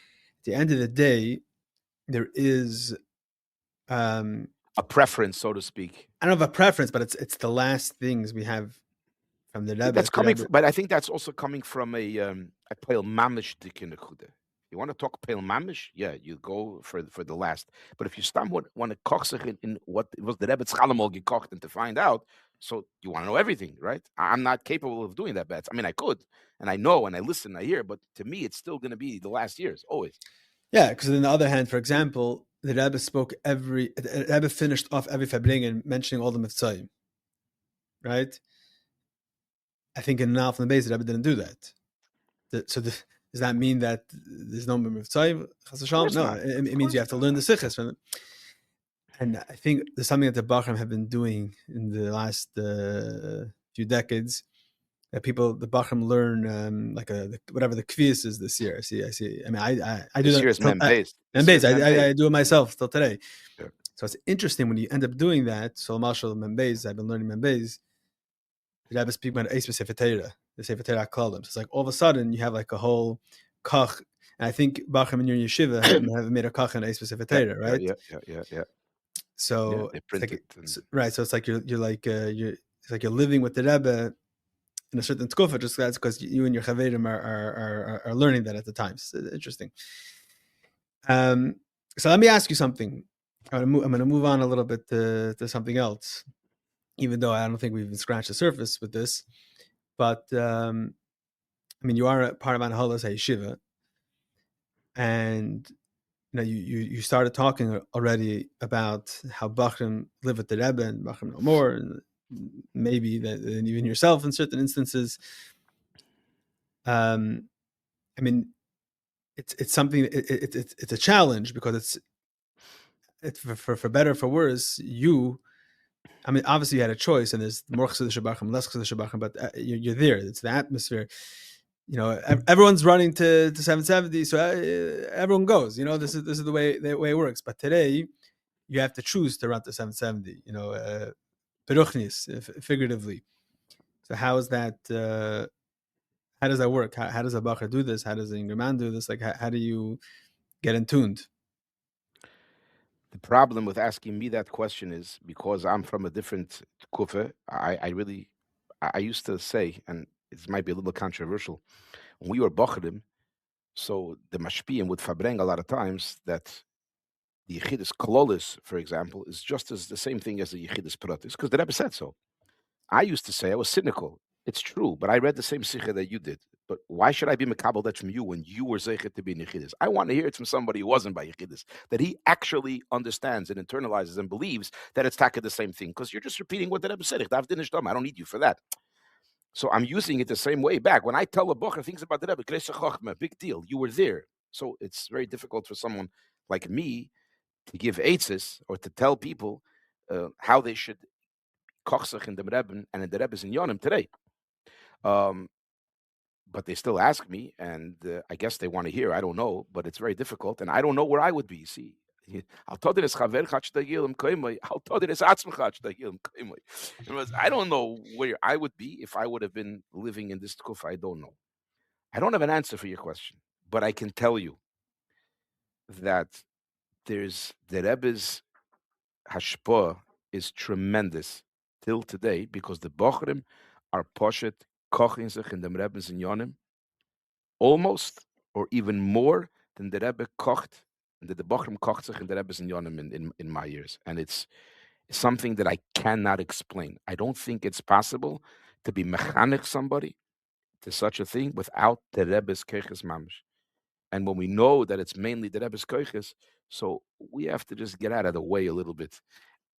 the end of the day, there is a preference, so to speak. I don't have a preference, but it's the last things we have from the Rebbe. That's coming, but I think that's also coming from a pale mamish dikinekude. You want to talk pale mamish? Yeah, you go for the last. But if you want to koch in what was the Rebbe Tzchalamol gekocht and to find out, so you want to know everything, right? I'm not capable of doing that, bet. I mean, I could, and I know, and I listen, I hear, but to me, it's still going to be the last years, always. Yeah, because on the other hand, for example, the Rebbe the Rebbe finished off every Fabringen mentioning all the mitzvahs, right? I think in Nal from the base, the Rebbe didn't do that. Does that mean that there's no mitzvah? No, it means you have to learn the sichos from it. And I think there's something that the Bochurim have been doing in the last few decades. That the Bochurim learn whatever the chayus is this year. I see. I mean, I do this that. Year's Membeis. I do it myself till today. Sure. So it's interesting when you end up doing that. So Mashal Membeis, I've been learning Membeis. The Rebbe speaks about a specific Torah, the Sefer Torah Klalim. So it's like all of a sudden you have like a whole kach, and I think Bochurim in your yeshiva have made a kach and a specific Torah, right? Yeah. So they print it's like, it right. So it's like you're living with the Rebbe in a certain tkufa, just that's because you and your chaverim are learning that at the time. So it's interesting. So let me ask you something. I'm going to move on a little bit to something else, even though I don't think we've even scratched the surface with this. But I mean, you are a part of Anaholas Yeshiva, and you started talking already about how Bochurim live with the Rebbe and Bochurim no more, and maybe that and even yourself in certain instances. I mean, it's something. It's a challenge because it's for better or for worse. I mean, obviously you had a choice, and there's more chassidus Bochurim, less chassidus Bochurim, but you're there. It's the atmosphere. Everyone's running to 770, so everyone goes. This is the way it works. But today, you have to choose to run to 770. Peruchnis, figuratively. So how is that? How does that work? How does a bochur do this? How does a younger man do this? Like, how do you get in tuned? The problem with asking me that question is because I'm from a different kufa. I used to say, and it might be a little controversial, when we were bochurim, so the mashpiyim would fabreng a lot of times that the yichidus klolis, for example, is just as the same thing as the yichidus pratis, because the Rebbe said so. I used to say I was cynical. It's true, but I read the same sikha that you did. But why should I be mekabel that from you when you were zeichet to be yichidus? I want to hear it from somebody who wasn't by yichidus, that he actually understands and internalizes and believes that it's taka the same thing. Because you're just repeating what the Rebbe said. I don't need you for that. So I'm using it the same way back. When I tell a bochur things about the Rebbe, big deal. You were there. So it's very difficult for someone like me to give eitzes or to tell people how they should kochsach in the Rebbe and in the Rebbe's in Yonim today. But they still ask me, and I guess they want to hear. I don't know, but it's very difficult, and I don't know where I would be. You see, I don't know where I would be if I would have been living in this tkufa. I don't know. I don't have an answer for your question, but I can tell you that there's the Rebbe's hashpah is tremendous till today because the bochurim are poshet koching sich in the Rebbe's in Yonim almost or even more than the Rebbe kocht. The bochurim kocht sich in the Rebbe's in Yonim in my years, and it's something that I cannot explain. I don't think it's possible to be mechanech somebody to such a thing without the Rebbe's keches mamish. And when we know that it's mainly the Rebbe's koiches, so we have to just get out of the way a little bit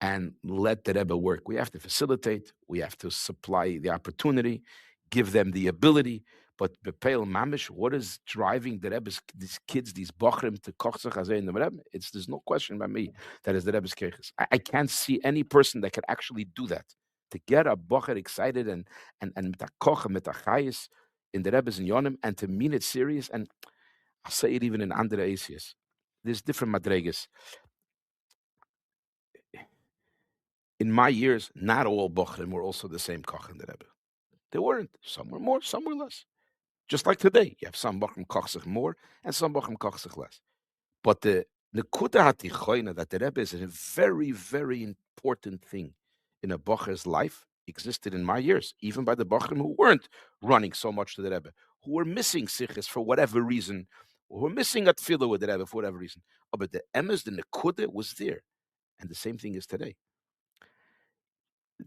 and let the Rebbe work. We have to facilitate. We have to supply the opportunity, give them the ability. But Bepeil Mamish, what is driving the Rebbe's, these kids, these bochrim to kochzach hazeh in the Rebbe? There's no question by me that is the Rebbe's koiches. I can't see any person that can actually do that. To get a bocher excited and mit a koch and mit a chayus in the Rebbe's in Yonim and to mean it serious, and I'll say it even in andere Asias. There's different madregas. In my years, not all bochrim were also the same koch in the Rebbe. They weren't. Some were more, some were less. Just like today, you have some bochrim kochzich more and some bochrim kochzich less. But the nekuda hatichoina that the Rebbe is a very, very important thing in a bocher's life existed in my years, even by the bochrim who weren't running so much to the Rebbe, who were missing sichos for whatever reason, who were missing a tefillah with the Rebbe for whatever reason. Oh, but the emes, the nekuda was there. And the same thing is today.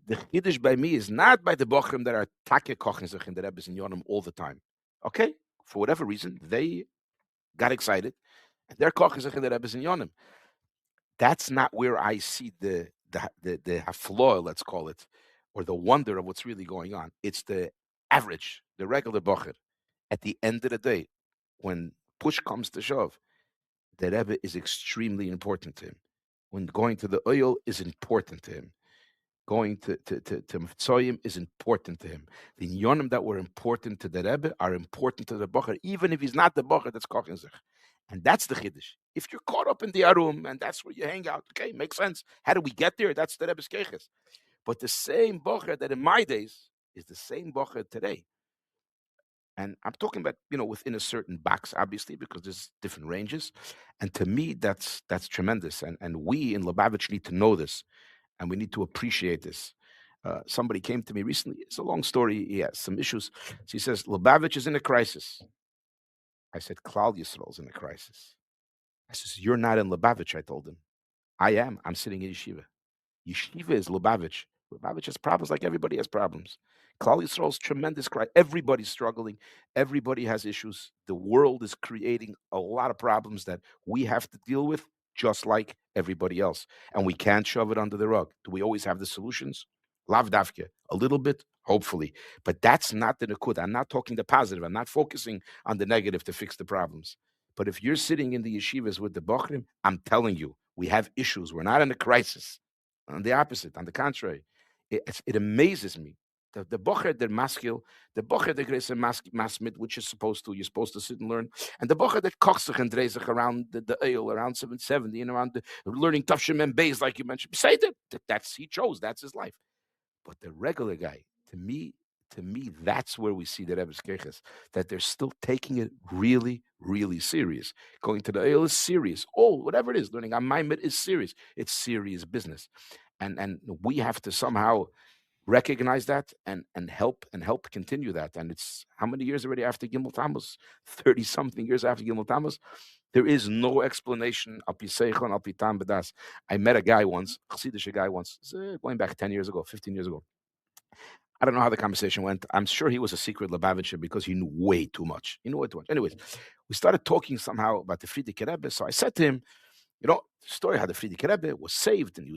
The chiddush by me is not by the bochrim that are take kochen sich in the Rebbe's in Yonim all the time. Okay? For whatever reason, they got excited, and they're kochen sich in the Rebbe's in Yonim. That's not where I see the hafloah, let's call it, or the wonder of what's really going on. It's the average, the regular bocher. At the end of the day, when push comes to shove, the Rebbe is extremely important to him. When going to the oil is important to him. Going to Mivtzoyim is important to him. The Yonim that were important to the Rebbe are important to the bocher, even if he's not the bocher that's kochen sich. And that's the chiddush. If you're caught up in the arum and that's where you hang out, okay, makes sense. How do we get there? That's the Rebbe's keches. But the same bocher that in my days is the same bocher today. And I'm talking about, within a certain box, obviously, because there's different ranges. And to me, that's tremendous. And we in Lubavitch need to know this. And we need to appreciate this. Somebody came to me recently. It's a long story. He has some issues. So he says, Lubavitch is in a crisis. I said, Klal Yisrael is in a crisis. I says, you're not in Lubavitch, I told him. I am. I'm sitting in Yeshiva. Yeshiva is Lubavitch. Lubavitch has problems like everybody has problems. Klal Yisrael is tremendous crisis. Everybody's struggling. Everybody has issues. The world is creating a lot of problems that we have to deal with, just like everybody else. And we can't shove it under the rug. Do we always have the solutions? Lav davke, a little bit, hopefully. But that's not the nekud. I'm not talking the positive. I'm not focusing on the negative to fix the problems. But if you're sitting in the yeshivas with the bochrim, I'm telling you, we have issues. We're not in a crisis. On the opposite, on the contrary. It amazes me. The bocher, the maskil, the bocher, the grace masmid, which is you're supposed to sit and learn, and the bocher that kochsich and dreizich around the oil, around 770, and around the learning tafshim and beis, like you mentioned. Say that's he chose, that's his life. But the regular guy, to me, that's where we see the Rebbe's keches, that they're still taking it really, really serious. Going to the oil is serious. Whatever it is, learning on Maimed is serious. It's serious business, and we have to somehow recognize that and help continue that. And it's how many years already after Gimmel Tammuz? 30-something years after Gimmel Tammuz. There is no explanation. Al pi seichel, al pi tam b'das. I met a guy once, Chassidish guy once, going back 10 years ago, 15 years ago. I don't know how the conversation went. I'm sure he was a secret Lubavitcher because he knew way too much. He knew way too much. Anyways, we started talking somehow about the Frierdiker Rebbe. So I said to him, the story how the Frierdiker Rebbe was saved and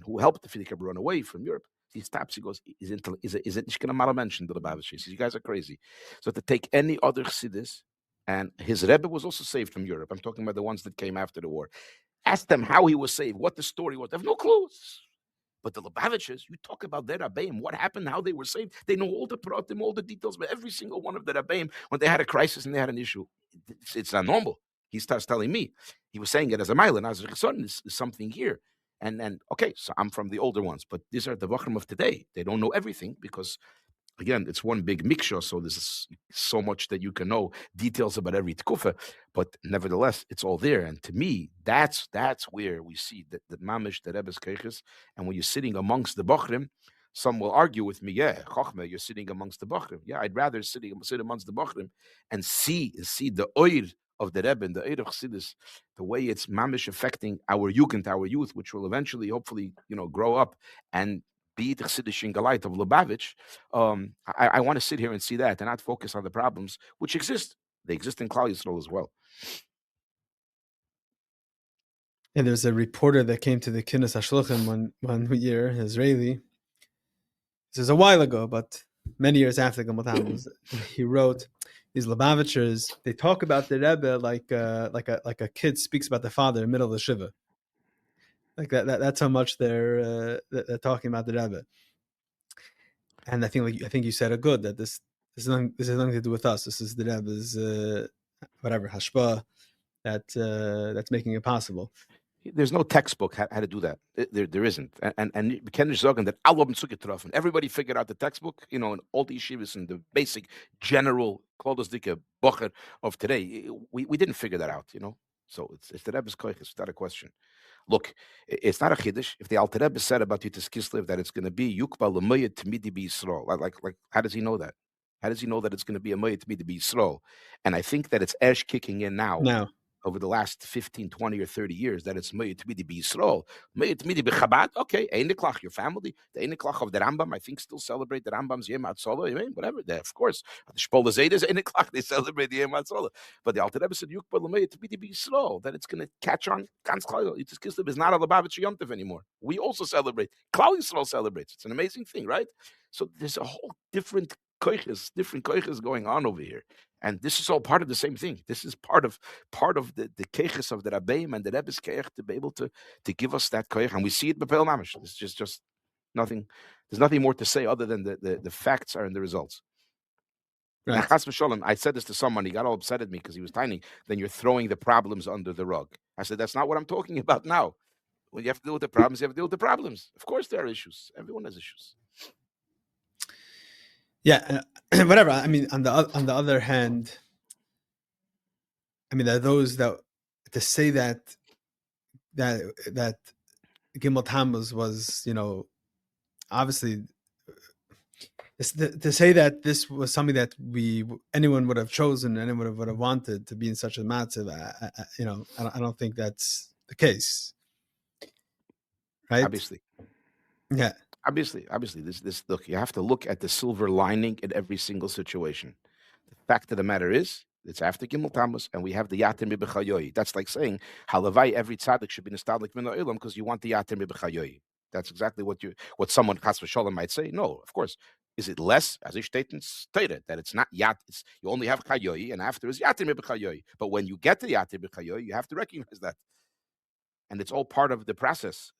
who helped the Frierdiker Rebbe run away from Europe. He stops, he goes, is it nicht going to mention the Lubavitcher? He says, you guys are crazy. So to take any other Chassidus, and his Rebbe was also saved from Europe. I'm talking about the ones that came after the war. Ask them how he was saved, what the story was. They have no clues. But the Lubavitchers, you talk about their Rabbeim, what happened, how they were saved. They know all the pratim, all the details, but every single one of the Rabbeim, when they had a crisis and they had an issue, it's not normal. He starts telling me. He was saying it as a mile, as a son is something here. And okay, so I'm from the older ones, but these are the bochurim of today. They don't know everything because, again, it's one big mixture, so there's so much that you can know, details about every tkufa, but nevertheless, it's all there. And to me, that's where we see the mamish, the Rebbe's keches. And when you're sitting amongst the bochurim, some will argue with me, yeah, Chochmeh, you're sitting amongst the bochurim. Yeah, I'd rather sit amongst the bochurim and see the oir of the Rebbe and the oir of Chassidus, the way it's mamish affecting our Jugend, our youth, which will eventually, hopefully, grow up and be the Chassidish Galite of Lubavitch. I want to sit here and see that and not focus on the problems which exist. They exist in Klal Yisrael as well. And there's a reporter that came to the Kinnis Hashluchim one year, Israeli. This is a while ago, but many years after Gimmel Tammuz. He wrote, these Lubavitchers, they talk about the Rebbe like a kid speaks about the father in the middle of the Shiva. Like that's how much they're talking about the Rebbe. And I think you said it good, that this has nothing to do with us. This is the Rebbe's whatever hashpah that's making it possible. There's no textbook how to do that. There isn't. And we can sagen that alle haben zugetroffen. Everybody figured out the textbook, in all the yeshivas and the basic general Klodosdike bochur of today. We didn't figure that out, So it's the Rebbe's koich. It's not a question. Look, it's not a chiddush. If the Alter Rebbe said about Yitzchak Kislev that it's going to be Yukba L'Moyed Tmidi B'Yisrael, like how does he know that? How does he know that it's going to be a Moyed Tmidi B'Yisrael? And I think that it's Esh kicking in now. Over the last 15, 20, or 30 years, that it's Moyed Tmidi B'Yisrael. Moyed Tmidi B'Chabad, okay, Ein Niklach, your family. The Ein Niklach of the Rambam, I think, still celebrate the Rambam's Yom HaTzolah, whatever. Of course, the Shpola Zayda's Ein Niklach, they celebrate the Yom HaTzolah. But the Alter Rebbe said, Yukba L'Moyed Tmidi B'Yisrael, that it's going to catch on. Ganz Klal Yitzchak Kislev is not a Lubavitcher Yom Tov anymore. We also celebrate. Klal Yisrael celebrates. It's an amazing thing, right? So there's a whole different koiches going on over here. And this is all part of the same thing. This is part of the keiches of the Rabbeim and the Rebbe's keich to be able to give us that koich. And we see it b'peil mamish. It's just nothing. There's nothing more to say other than the facts are in the results. Right. Now, chas v'sholem, I said this to someone. He got all upset at me because he was tiny. Then you're throwing the problems under the rug. I said, that's not what I'm talking about now. When you have to deal with the problems, you have to deal with the problems. Of course there are issues. Everyone has issues. Yeah, whatever. I mean, on the other hand, I mean, there are those that to say that Gimmel Tammuz was, obviously, to say that this was something that anyone would have chosen, anyone would have wanted to be in such a matzav, I don't think that's the case, right? Obviously, yeah. Obviously, this look. You have to look at the silver lining in every single situation. The fact of the matter is, it's after Gimmel Tammuz, and we have the Yatim B'Chayoyi. That's like saying halavai every tzaddik should be nostalgic menahel because you want the Yatim B'Chayoyi. That's exactly what someone chas v'sholem might say. No, of course. Is it less, as ich stated, that it's not yat? You only have chayoyi, and after is Yatim B'Chayoyi. But when you get to the Yatim B'Chayoyi, you have to recognize that. And it's all part of the process.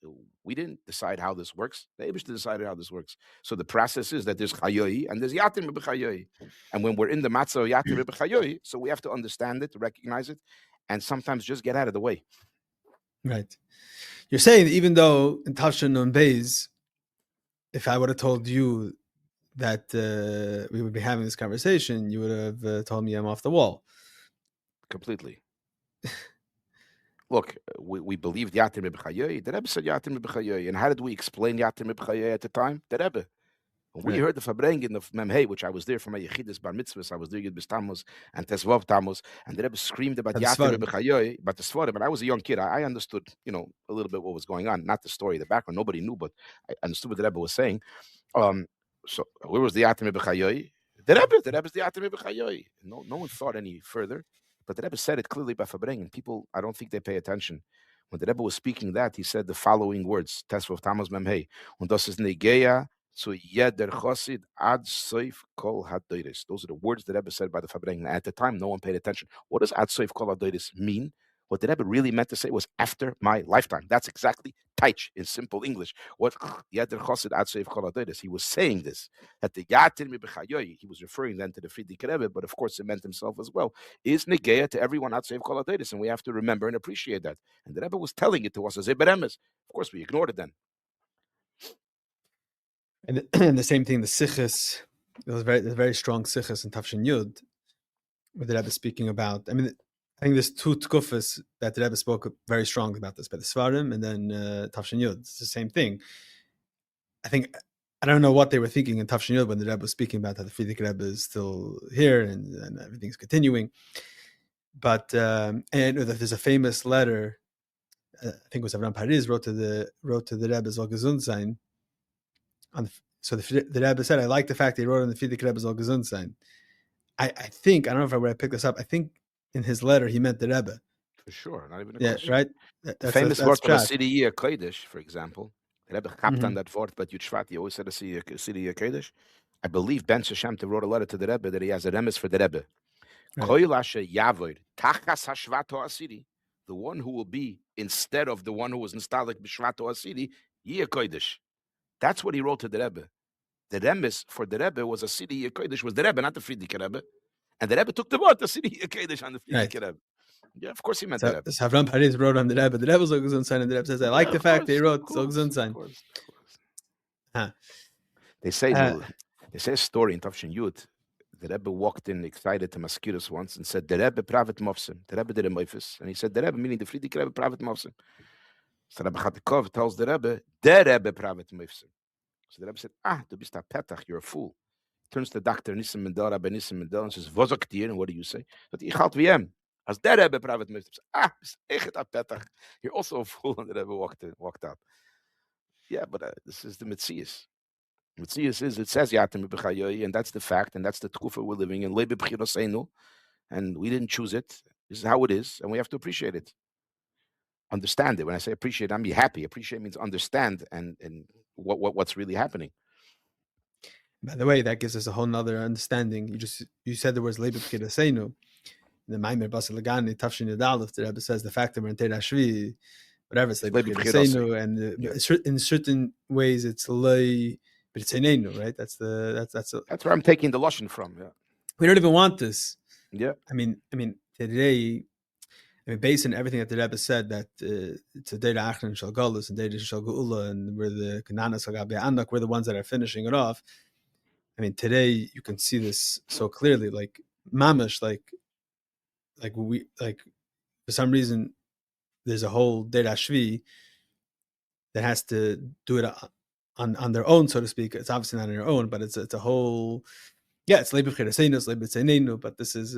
We didn't decide how this works. The Rebbe decided how this works. So the process is that there's chayoyi and there's yatim b'chayoyi. And when we're in the matzah yatim b'chayoyi, so we have to understand it, recognize it, and sometimes just get out of the way. Right. You're saying that even though in Tafshin Nun Beis, if I would have told you that we would be having this conversation, you would have told me I'm off the wall. Completely. Look, we believed Yatim B'Chayoyi. The Rebbe said Yatim B'Chayoyi. And how did we explain Yatim B'Chayoyi at the time? The Rebbe. When we heard the Fabrengen of menahel, which I was there for my Yechidus Bar Mitzvahs, I was there Yud Tammuz and Tesvav Tammuz, and the Rebbe screamed about Yatim B'Chayoyi, about the Svarim. And I was a young kid. I understood, a little bit what was going on. Not the story, the background. Nobody knew, but I understood what the Rebbe was saying. So where was the Yatim B'Chayoyi? The Rebbe's the Yatim B'Chayoyi. No one thought any further. But the Rebbe said it clearly by Fabrengen. People, I don't think they pay attention. When the Rebbe was speaking that, he said the following words, Tesvav Tammuz menahel, und das ist negeya zu jeder chosid ad soif kol hadoiris. Those are the words the Rebbe said by the Fabrengen. At the time, no one paid attention. What does ad soif kol hadoiris mean? What the Rebbe really meant to say was after my lifetime. That's exactly taich in simple English. What yeder chosid ad soif kol hadoiris. He was saying this, that the yatir mi b'chayoyi, he was referring then to the Frierdiker Rebbe, but of course it meant himself as well, is negeya to everyone ad soif kol hadoiris, and we have to remember and appreciate that. And the Rebbe was telling it to us as a beremes. Of course, we ignored it then. And the same thing, the sichos, there was very strong sichos in Tafshin Yud, where the Rebbe speaking about. I think there's two tkufas that the Rebbe spoke very strongly about this, by the Svarim and then Tafshin Yud. It's the same thing. I don't know what they were thinking in Tafshin Yud when the Rebbe was speaking about how the Frierdiker Rebbe is still here and everything's continuing. But and there's a famous letter, I think it was Avram Paris wrote to the Rebbe Zol Gesund sein. So the Rebbe said, I like the fact they wrote on the Frierdiker Rebbe Zol Gesund sein. I think, I don't know if I would have picked this up. I think in his letter he meant the Rebbe. For sure, not even a Yeah, question. right. The famous That's word of a pshat. city Kodesh, for example. The Rebbe chapped on Mhm. that word, but Yud he always said a city Kodesh. I believe Ben Shashamte wrote a letter to the Rebbe that he has a remes for the Rebbe. Right. Koil asher yavod tachas hashvato asiri, the one who will be instead of the one who was installed b'shvato asiri, yeh Kodesh. That's what he wrote to the Rebbe. The remes for the Rebbe was a city Kodesh, was the Rebbe, not the Frierdiker Rebbe. And the Rebbe took the word, the city Kodesh on the Right. Frierdiker Rebbe. Yeah, of course he meant So, the Rebbe. so Avram Paris wrote on the Rebbe. The Rebbe soll gesund sein, and the Rebbe says, I like the fact that he wrote soll gesund Of sein. course. Huh. They say Uh, they say a story in Tafshin Yud. The Rebbe walked in excited to Maskiros once and said, the Rebbe Pravet Mofsim. The Rebbe did a Moifis. And he said, the Rebbe, meaning the Frierdiker Rebbe Pravet Mofsim. So Rabbi Chaim tells the Rebbe Pravet Mofsim. So the Rebbe said, du bist a Petach, you're a fool. Turns to Dr. Nissim Mendel, Rabbi Nissim Mendel, and says, was sagt dir? And what do you say? But ich halt wie hem. As der Rebbe Pravet Mofsim. Bist echt a Petach. You're also a fool. And the Rebbe walked out. Yeah, but this is the Metzias. Metzias is, it says Yatim B'chayoyi, and that's the fact, and that's the trufa we're living in. Lebe B'chiroseinu, and we didn't choose it. This is how it is, and we have to appreciate it. Understand it. When I say appreciate, I mean happy. Appreciate means understand and what's really happening. by the way, that gives us a whole nother understanding. You said the words Lebe B'chiroseinu. The Maimer Basel Lagani, Tafshin Yudalef, the Rebbe says the fact that we're in Teira Shvi, whatever, it's Lebe B'chiroseinu, and in certain ways it's Lei B'chiroseinu, right? That's where I'm taking the lashon from. Yeah. We don't even want this. Yeah. I mean, today, based on everything that the Rebbe said, that it's a Deira Achron Shal Golus and Deira Shal Geula, and we're the Kananas Hagabe Anak, we're the ones that are finishing it off. I mean, today you can see this so clearly, like mamish, like for some reason there's a whole Deira Shvi that has to do it on their own, so to speak. It's obviously not on their own, but it's a whole, it's Leib B'chiroseinu, it's Leib B'tzeneinu, but this is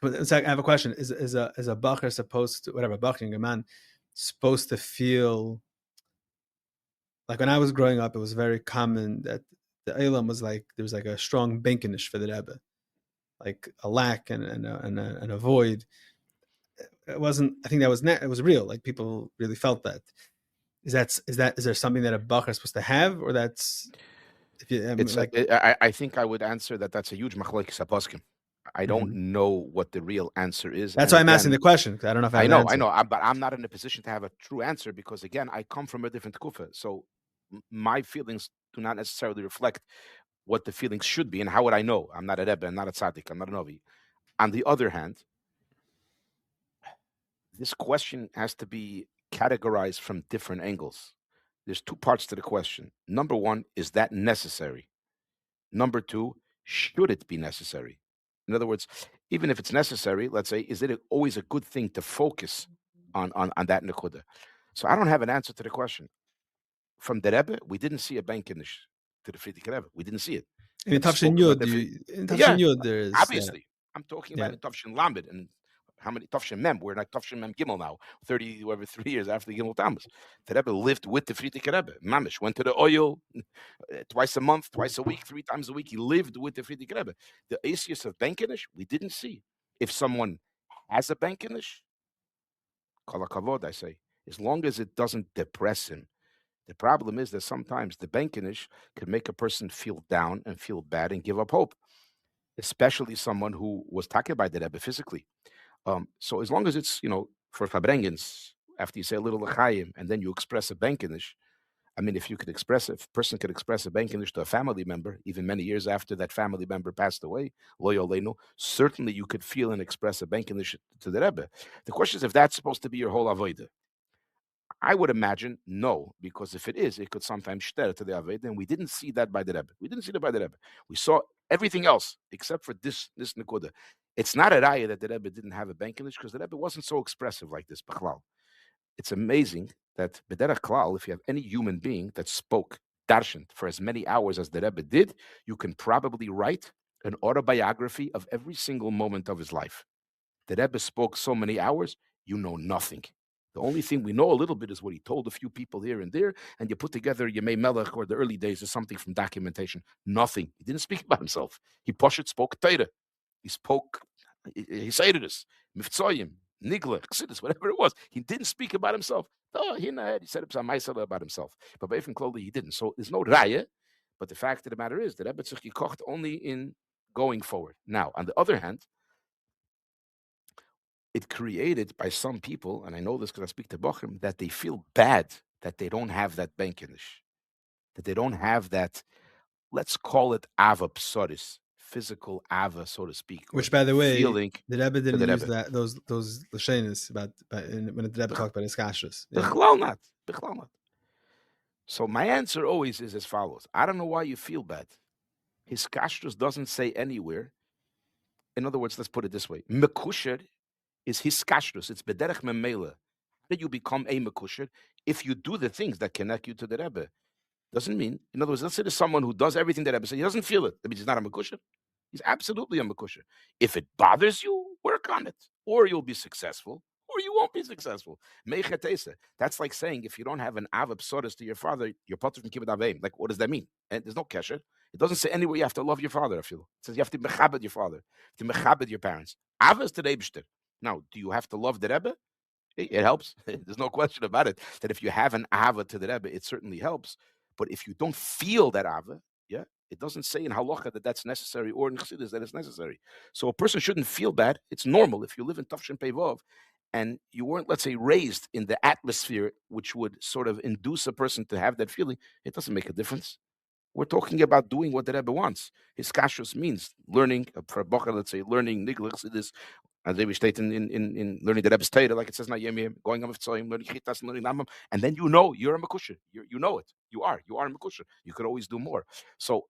But I have a question: Is a bochur supposed to, whatever bochur a man supposed to feel like? When I was growing up, it was very common that the Eilam was like there was like a strong benkenish for the Rebbe, like a lack and a void. It wasn't. I think that was it was real. Like people really felt that. Is there something that a bochur is supposed to have, or that's if you I think I would answer that that's a huge machlokes haposkim. I don't know what the real answer is. That's why I'm asking the question, because I don't know if I have I know, but I'm not in a position to have a true answer because, again, I come from a different kufa. So my feelings do not necessarily reflect what the feelings should be, and how would I know? I'm not a Rebbe, I'm not a tzaddik, I'm not a novi. On the other hand, this question has to be categorized from different angles. There's two parts to the question. Number one, is that necessary? Number two, should it be necessary? In other words, even if it's necessary, let's say, is it always a good thing to focus on that nekuda? So I don't have an answer to the question. From the Rebbe, we didn't see a benkenish to the Frierdiker Rebbe. We didn't see it. In Tafshin Yud, there is obviously. I'm talking about in Tafshin Lamed, and how many Tafshin Mem? We're not Tafshin Mem Gimmel now. 3 years after the Gimmel Tammuz, the Rebbe lived with the Frierdiker Rebbe. Mamish went to the oil twice a month, twice a week, 3 times a week. He lived with the Frierdiker Rebbe. The Asius of benkenish, we didn't see. If someone has a benkenish, kol hakavod, I say, as long as it doesn't depress him. The problem is that sometimes the benkenish can make a person feel down and feel bad and give up hope, especially someone who was taken by the Rebbe physically. So as long as it's, for Fabrengens, after you say a little l'chaim and then you express a benkenish, I mean, if a person could express a benkenish to a family member, even many years after that family member passed away, lo yolenu, certainly you could feel and express a benkenish to the Rebbe. The question is if that's supposed to be your whole avodah. I would imagine no, because if it is, it could sometimes shter to the Aved, and we didn't see that by the Rebbe. We saw everything else except for this Nekuda. It's not a raya that the Rebbe didn't have a benkenish because the Rebbe wasn't so expressive like this. B'chlal. It's amazing that b'derech klal, if you have any human being that spoke darshan for as many hours as the Rebbe did, you can probably write an autobiography of every single moment of his life. The Rebbe spoke so many hours, you know nothing. The only thing we know a little bit is what he told a few people here and there, and you put together Yemei Melech or the early days or something from documentation. Nothing. He didn't speak about himself. He spoke Torah. He spoke Hisaydus, Miftsoyim, Nigla, Chassidus, whatever it was. He didn't speak about himself. Oh, he said about himself. But Beifin Kloli, he didn't. So there's no raya. But the fact of the matter is that Rebbe tzich yikocht only in going forward. Now, on the other hand, it created by some people, and I know this because I speak to Bochurim, that they feel bad that they don't have that benkinish, that they don't have that, let's call it ava psoris, physical ava, so to speak. Which, by the way, feeling the Rebbe didn't the use Rebbe. those lashenis when the Rebbe talked about his kashrus. Bichlal not. So my answer always is as follows. I don't know why you feel bad. His kashrus doesn't say anywhere. In other words, let's put it this way. Mekusher is his kashrus. It's bederech memela. How do you become a mekusher? If you do the things that connect you to the Rebbe. Doesn't mean, in other words, let's say there's someone who does everything that Rebbe says. He doesn't feel it. That means he's not a mekusher. He's absolutely a mekusher. If it bothers you, work on it. Or you'll be successful, or you won't be successful. Meichetesa. That's like saying if you don't have an av psoris to your father, you're potter from kibbut aveim. Like, what does that mean? And there's no kesher. It doesn't say anywhere you have to love your father. I feel it says you have to mechabed your father, to mechabed your parents. Av is to the Eibishter. Now, do you have to love the Rebbe? It helps. There's no question about it. That if you have an ava to the Rebbe, it certainly helps. But if you don't feel that ava, yeah, it doesn't say in halacha that that's necessary or in chassidus that it's necessary. So a person shouldn't feel bad. It's normal if you live in Tafshin Pevov and you weren't, let's say, raised in the atmosphere which would sort of induce a person to have that feeling. It doesn't make a difference. We're talking about doing what the Rebbe wants. His kashrus means learning, for a bochur, let's say, learning nigla chassidus, as they state in learning the Rebbe's Torah, like it says, going on with Tzoyim, learning Chitas, learning Namam, and then you know you're a Mekusher. You know it. You are a Mekusher. You could always do more. So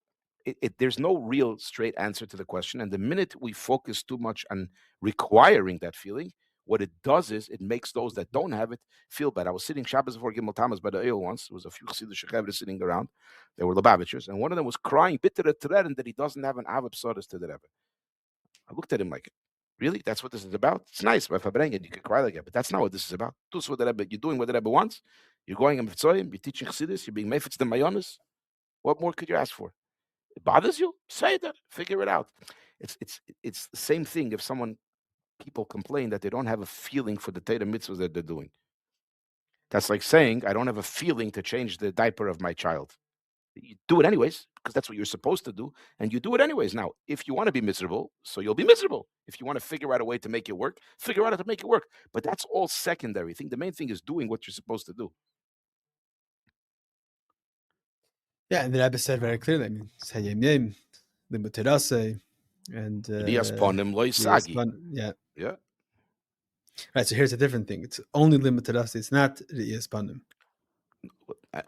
there's no real straight answer to the question. And the minute we focus too much on requiring that feeling, what it does is it makes those that don't have it feel bad. I was sitting Shabbos before Gimmel Tammuz by the oil once. There was a few Chassidish Rebbe sitting around. They were Lubavitchers, and one of them was crying bitter at Tereren that he doesn't have an Avab Sodas to the Rebbe. I looked at him like, really? That's what this is about? It's nice, but if I bring it, you can cry like that. But that's not what this is about. You're doing what the Rebbe wants. You're going on Mitzrayim, you're teaching Chassidus, you're being Mefetz the Mayonis. What more could you ask for? It bothers you? Say that. Figure it out. It's the same thing if people complain that they don't have a feeling for the Torah mitzvahs that they're doing. That's like saying, I don't have a feeling to change the diaper of my child. You do it anyways, because that's what you're supposed to do, and you do it anyways. Now, if you want to be miserable, so you'll be miserable. If you want to figure out a way to make it work, figure out how to make it work. But that's all secondary. I think the main thing is doing what you're supposed to do. Yeah, and the Rebbe said very clearly, I mean, Sayem Limbuterase, and Yeah. Right, so here's a different thing. It's only Limbuterase, it's not Riyas Panim.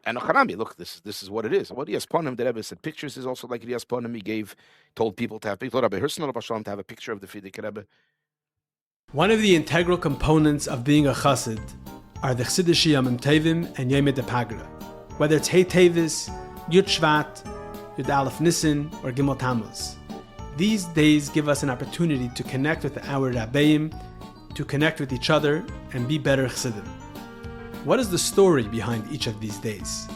And Ochanami, look, this is what it is. What Riyas Panim, the Rebbe said pictures is also like Riyas Panim. He told people to have pictures. Rabbi Hirson to have a picture of the Fidik Rebbe. One of the integral components of being a chassid are the Chassidish Yomim Tovim and Yom Pagra. Whether it's Hey Tevis, Yud Shvat, Yud Aleph Nisan, or Gimmel Tammuz. These days give us an opportunity to connect with our Rabbeim, to connect with each other, and be better chassidim. What is the story behind each of these days?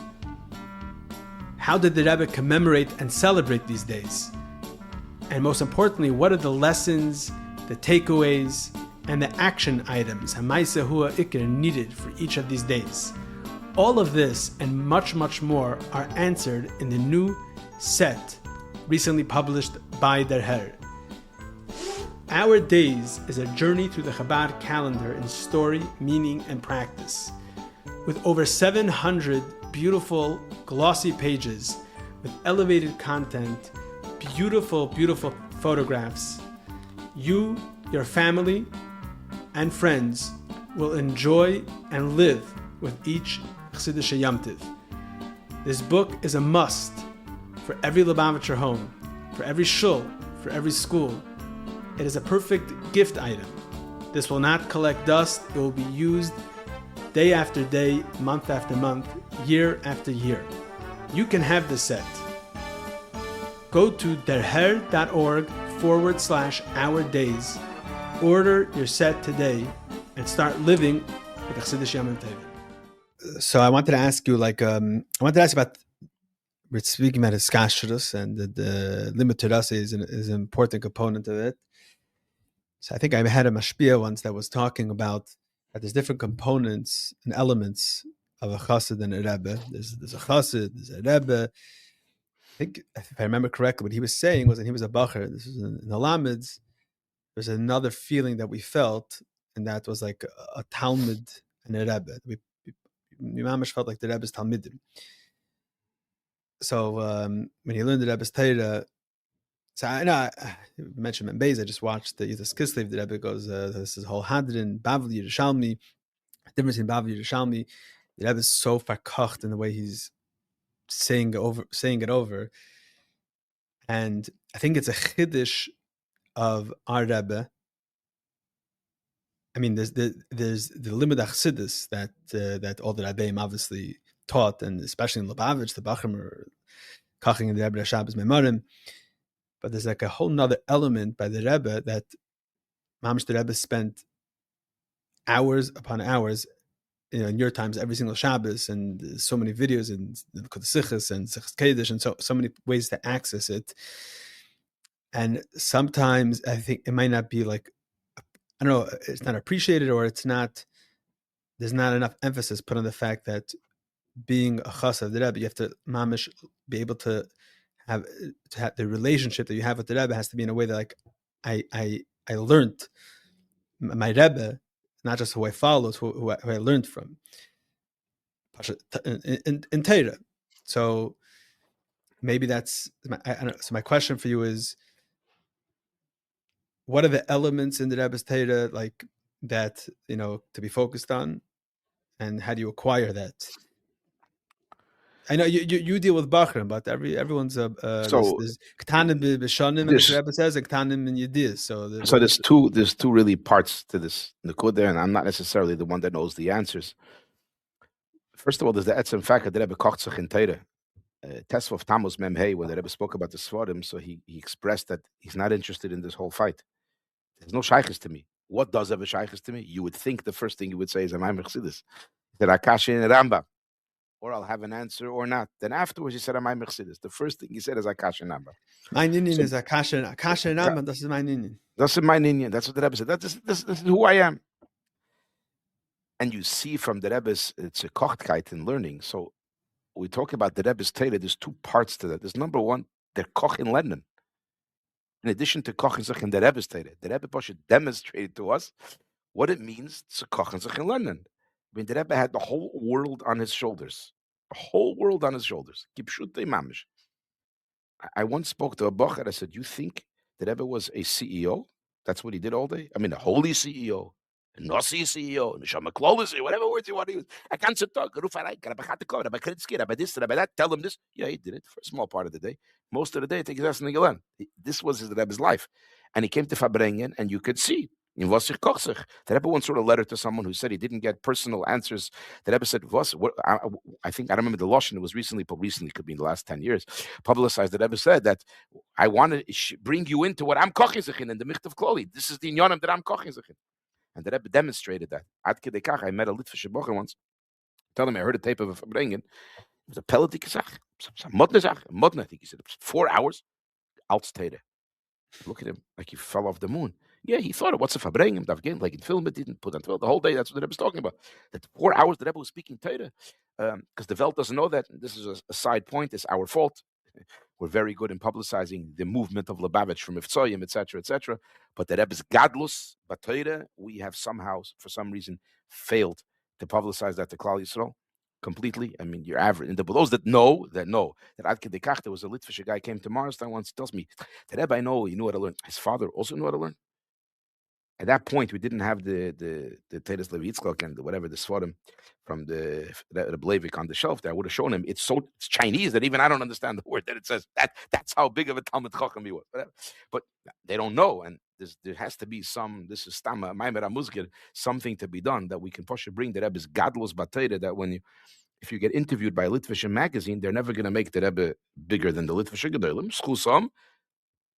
How did the Rebbe commemorate and celebrate these days? And most importantly, what are the lessons, the takeaways, and the action items Hamaisa Hua Ikir needed for each of these days? All of this and much, much more are answered in the new set recently published by Der Herr. Our Days is a journey through the Chabad calendar in story, meaning, and practice. With over 700 beautiful, glossy pages with elevated content, beautiful, beautiful photographs, you, your family, and friends will enjoy and live with each Chassidish Yom Tiv. This book is a must for every Lubavitcher home, for every shul, for every school. It is a perfect gift item. This will not collect dust. It will be used day after day, month after month, year after year. You can have this set. Go to derher.org/our days. Order your set today and start living with the Chassidish Yamim Tov. So I wanted to ask you, about we're speaking about his kashrus, and the limit to us is an important component of it. So I think I had a mashpia once that was talking about that there's different components and elements of a chassid and a rebbe. There's a chassid, there's a rebbe. I think, if I remember correctly, what he was saying was that he was a bochur. This was in the Lamids. There's another feeling that we felt, and that was like a Talmud and a rebbe. We mamish felt like the rebbe's talmidim. So when he learned the Rebbe's Torah, so I know I mentioned in Beis, I just watched the Yitzhak Kislev. The Rebbe goes, this is whole Hadrin, Bavli, Yerushalmi, difference in Bavli, Yerushalmi. The Rebbe is so verkocht in the way he's saying it over. And I think it's a chiddush of our Rebbe. I mean, there's the limud achsidus that all the Rebbeim obviously taught, and especially in Lubavitch, the Bochurim are kaching in the Rebbe Shabbos Meimarim. But there's like a whole nother element by the Rebbe that Mamish the Rebbe spent hours upon hours, in your times, every single Shabbos, and so many videos and Sichos and Sichos Kedesh, and so many ways to access it. And sometimes I think it might not be like, I don't know, it's not appreciated, or there's not enough emphasis put on the fact that being a chassid of the Rebbe, you have to mamish be able to have the relationship that you have with the Rebbe has to be in a way that, like, I learned my Rebbe, not just who I followed, who I learned from in Torah. So maybe that's I don't know. So my question for you is, what are the elements in the Rebbe's Torah, like, that, to be focused on, and how do you acquire that? I know you deal with Bochurim, but everyone's there's ketanim b'shanim, and the Rebbe says ketanim in yedis. So there's two really parts to this nekud there, and I'm not necessarily the one that knows the answers. First of all, there's the etzem fact that the Rebbe kocht sich in Torah. Tesvav Tammuz Memhei, when the Rebbe spoke about the Svarim, so he expressed that he's not interested in this whole fight. There's no shaychus to me. What does have a shaychus to me? You would think the first thing you would say is Amay Mercedes. That Akash in Ramba. Or I'll have an answer or not. Then afterwards he said Amay Mercedes. The first thing he said is Akash in Ramba. My ninyan is Akash in Ramba. This is my ninyan. That's my ninyan. That's what the Rebbe said. This is who I am. And you see from the Rebbe's, it's a kochtkeit in learning. So we talk about the Rebbe's Torah, there's two parts to that. There's number one, they're koch in Lenin. In addition to koch in the Rebbe's Torah, the Rebbe Pasha demonstrated to us what it means to koch in Lenin. I mean, the Rebbe had the whole world on his shoulders. The whole world on his shoulders. I once spoke to a bochur. I said, you think the Rebbe was a CEO? That's what he did all day? I mean, a holy CEO. A Nasi CEO, Neshama Klolis, whatever words you want to use. I can't talk. Rabbi Kritzki, Rabbi this, Rabbi that. Tell him this. Yeah, he did it for a small part of the day. Most of the day, I think he's asking Gelan. This was his Rebbe's life. And he came to Fabrengen, and you could see. In was sich koch sich. The Rebbe once wrote a letter to someone who said he didn't get personal answers. The Rebbe said, I think, I remember the Lashon, it was recently, could be in the last 10 years, publicized. The Rebbe said that I want to bring you into what I'm koching sich in the Micht of Kloli. This is the Inyanim that I'm koching sich in. And the Rebbe demonstrated that. I met a Litvische bochur once. Tell him I heard a tape of a Fabrengen. It was a Pelletik Sach. Some Modne Sach. Modne, I think he said. It was 4 hours. Altstede. Look at him like he fell off the moon. Yeah, he thought, what's a Fabrengen? Like in film, it didn't put on the whole day. That's what the Rebbe was talking about. That 4 hours the Rebbe was speaking Torah. Because the Welt doesn't know that. This is a side point. It's our fault. We're very good in publicizing the movement of Lubavitch from Iftsoyim, etc., etc. But the Rebbe's Gadlus, Batoira, we have somehow, for some reason, failed to publicize that to Klal Yisrael completely. I mean, you're average. And those that know, that Ad Kedekach, there was a Litvish guy came to Morristown once, tells me, the Rebbe I know, he knew how to learn. His father also knew how to learn. At that point, we didn't have the Teres Levi Yitzchak and whatever the Svarim from the Blevik on the shelf there. I would have shown him. It's Chinese that even I don't understand the word that it says. That's how big of a Talmud Chacham he was. But they don't know, and there has to be some. This is Stama Maimer Amuzgir, something to be done that we can bring the Rebbe's Gadlus Batayda. That if you get interviewed by a Litvish magazine, they're never going to make the Rebbe bigger than the Litvish Gedolim. Schusam.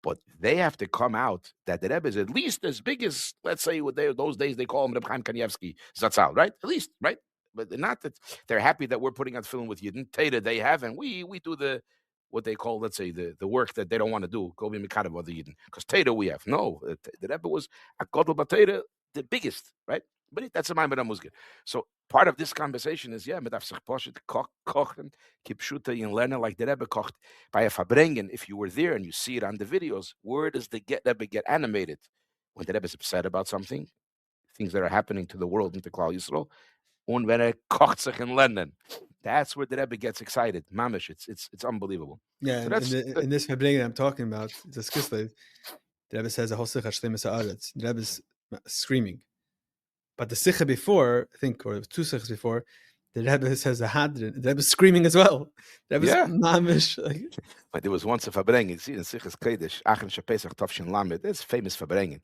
But they have to come out that the Rebbe is at least as big as, let's say, those days they call him Reb Chaim Kanievsky Zatzal, right? At least, right? But not that they're happy that we're putting out film with Yidden. Teda they have, and we do what they call, let's say, the work that they don't want to do. Go be Mikadav of the Yidden. Because Teda we have. No, the Rebbe was a Godel Bateda, the biggest, right? But that's a Maimon Musgir. So part of this conversation is, yeah, mit sich poshet kochen, kipshuta in lernen like the Rebbe kocht by a Fabrengen. If you were there and you see it on the videos, where does the Rebbe get animated? When the Rebbe is upset about something, things that are happening to the world and to Klal Yisrael, und wenn kocht sich in lernen. That's where the Rebbe gets excited. Mamish, it's unbelievable. Yeah, so that's in this Fabrengen I'm talking about, the Skislev, the Rebbe says a whole sicha shleim sa'aretz. The Rebbe is screaming. But the sicha before, I think, or 2 sichas before, the Rebbe says a hadrin. The Rebbe is screaming as well. The Rebbe is mamish. But there was once a Fabrengen, you see, in Sichas Kodesh, Achim Shapesach Tavshin Lamed. It's famous Fabrengen.